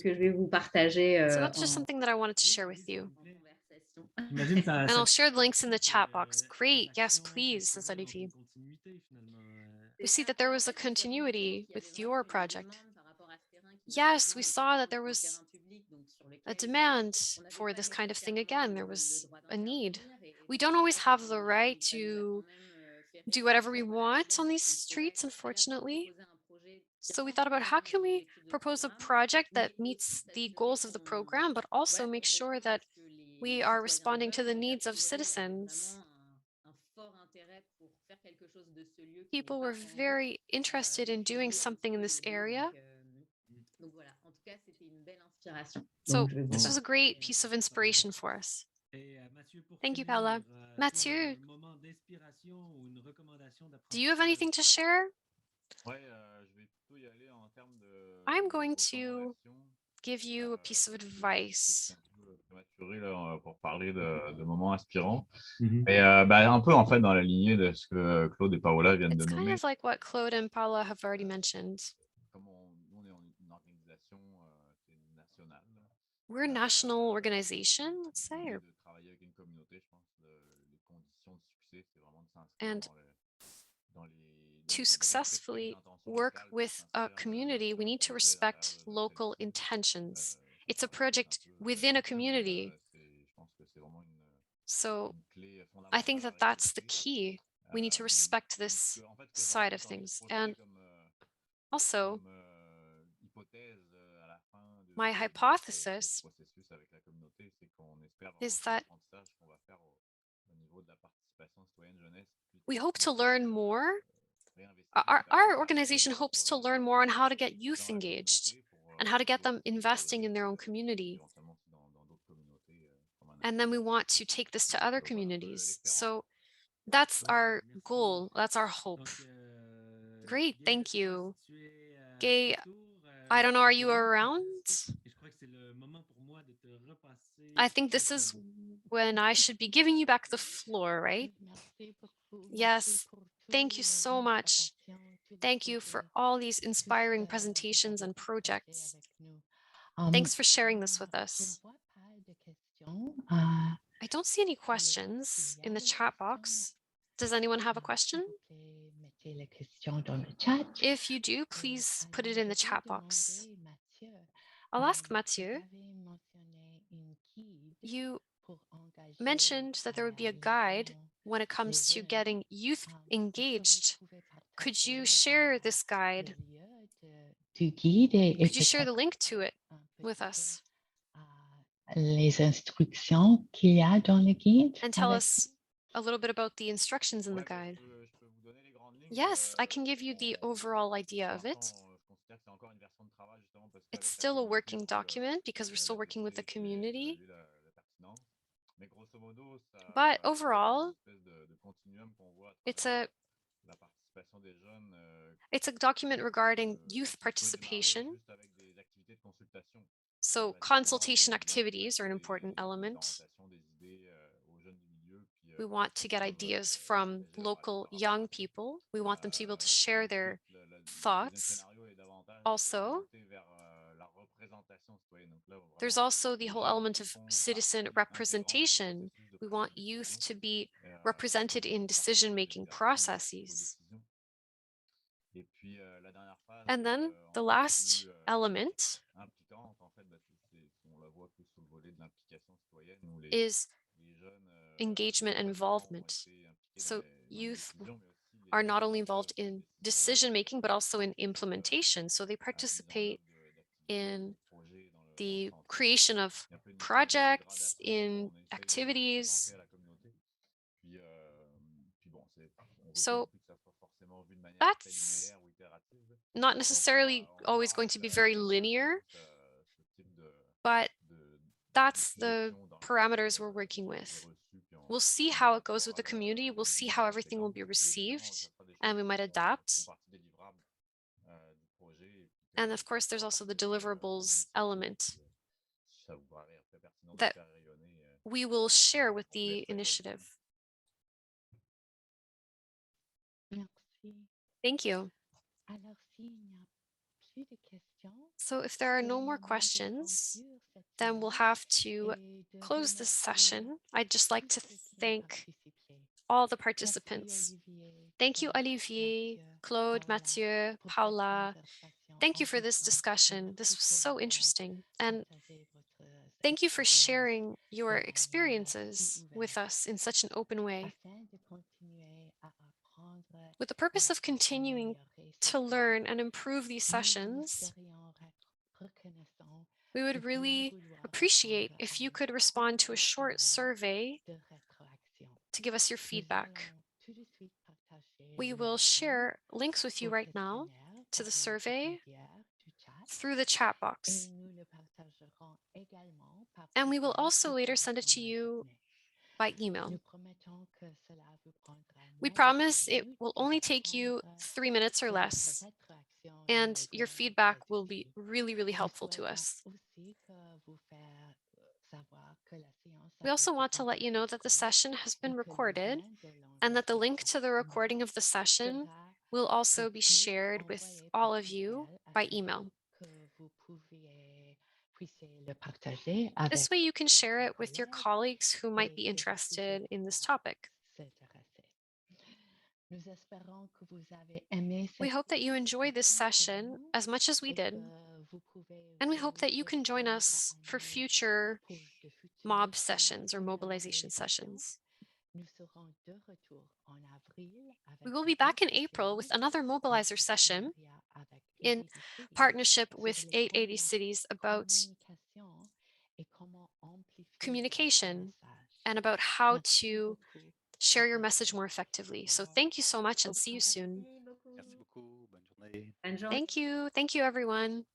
Que je vais vous partager, so that's just something that I wanted to share with you. And I'll share the links in the chat box. Great. Yes, please, says Olivier. We see that there was a continuity with your project. Yes, we saw that there was a demand for this kind of thing again. There was a need. We don't always have the right to do whatever we want on these streets, unfortunately. So we thought about how can we propose a project that meets the goals of the program, but also make sure that we are responding to the needs of citizens. people were very interested in doing something in this area. Donc voilà, en tout cas, c'était une belle inspiration. So Donc, je vais vous this was a great partager. piece of inspiration for us. Et Mathieu, pour Thank you, finir, Paula. toi, Mathieu, un moment d'inspiration ou une recommandation do you have anything to share? Ouais, je vais plutôt y aller en termes de I'm going to recommandations. give you a piece of advice. C'est un peu prématuré là, pour parler de moments inspirants. Mhm. Mais un peu en fait dans la lignée de ce que Claude et Paola viennent de It's kind nommer. of like what Claude and Paula have already mentioned. Comme on est une organisation qui est nationale. We're a national organization, let's say, L'idée or- de travailler avec une communauté, je pense que les conditions de succès, c'est vraiment de s'inscrire and dans to successfully work with a community, we need to respect local intentions. It's a project within a community. So I think that that's the key. We need to respect this side of things. And also, my hypothesis is that we hope to learn more. Our organization hopes to learn more on how to get youth engaged and how to get them investing in their own community. And then we want to take this to other communities. So that's our goal. That's our hope. Great, thank you. Gay, I don't know, are you around? I think this is when I should be giving you back the floor, right? Yes, thank you so much. Thank you for all these inspiring presentations and projects. Thanks for sharing this with us. I don't see any questions in the chat box. Does anyone have a question? If you do, please put it in the chat box. I'll ask Mathieu. You mentioned that there would be a guide when it comes to getting youth engaged. Could you share this guide? Could you share the link to it with us? Les instructions qu'il y a dans le guide. And tell us a little bit about the instructions in the guide. Yes, I can give you the overall idea of it. It's still a working document because we're still working with the community. But overall, it's a document regarding youth participation. So consultation activities are an important element. We want to get ideas from local young people. We want them to be able to share their thoughts. Also, there's also the whole element of citizen representation. We want youth to be represented in decision-making processes. And then the last element is engagement and involvement. So youth are not only involved in decision-making, but also in implementation. So they participate in the creation of projects, in activities. So that's not necessarily always going to be very linear, but that's the parameters we're working with. We'll see how it goes with the community. We'll see how everything will be received, and we might adapt. And of course, there's also the deliverables element that we will share with the initiative. Thank you. So if there are no more questions, then we'll have to close this session. I'd just like to thank all the participants. Thank you, Olivier, Claude, Mathieu, Paula. Thank you for this discussion. This was so interesting. And thank you for sharing your experiences with us in such an open way. With the purpose of continuing to learn and improve these sessions, we would really appreciate if you could respond to a short survey to give us your feedback. We will share links with you right now to the survey through the chat box. And we will also later send it to you by email. We promise it will only take you 3 minutes or less, and your feedback will be really, really helpful to us. We also want to let you know that the session has been recorded and that the link to the recording of the session will also be shared with all of you by email. This way you can share it with your colleagues who might be interested in this topic. We hope that you enjoyed this session as much as we did, and we hope that you can join us for future mob sessions or mobilization sessions. We will be back in April with another mobilizer session in partnership with 880 Cities about communication and about how to share your message more effectively. So thank you so much and see you soon. Merci beaucoup. Bonne journée. Bonne journée. Thank you. Thank you, everyone.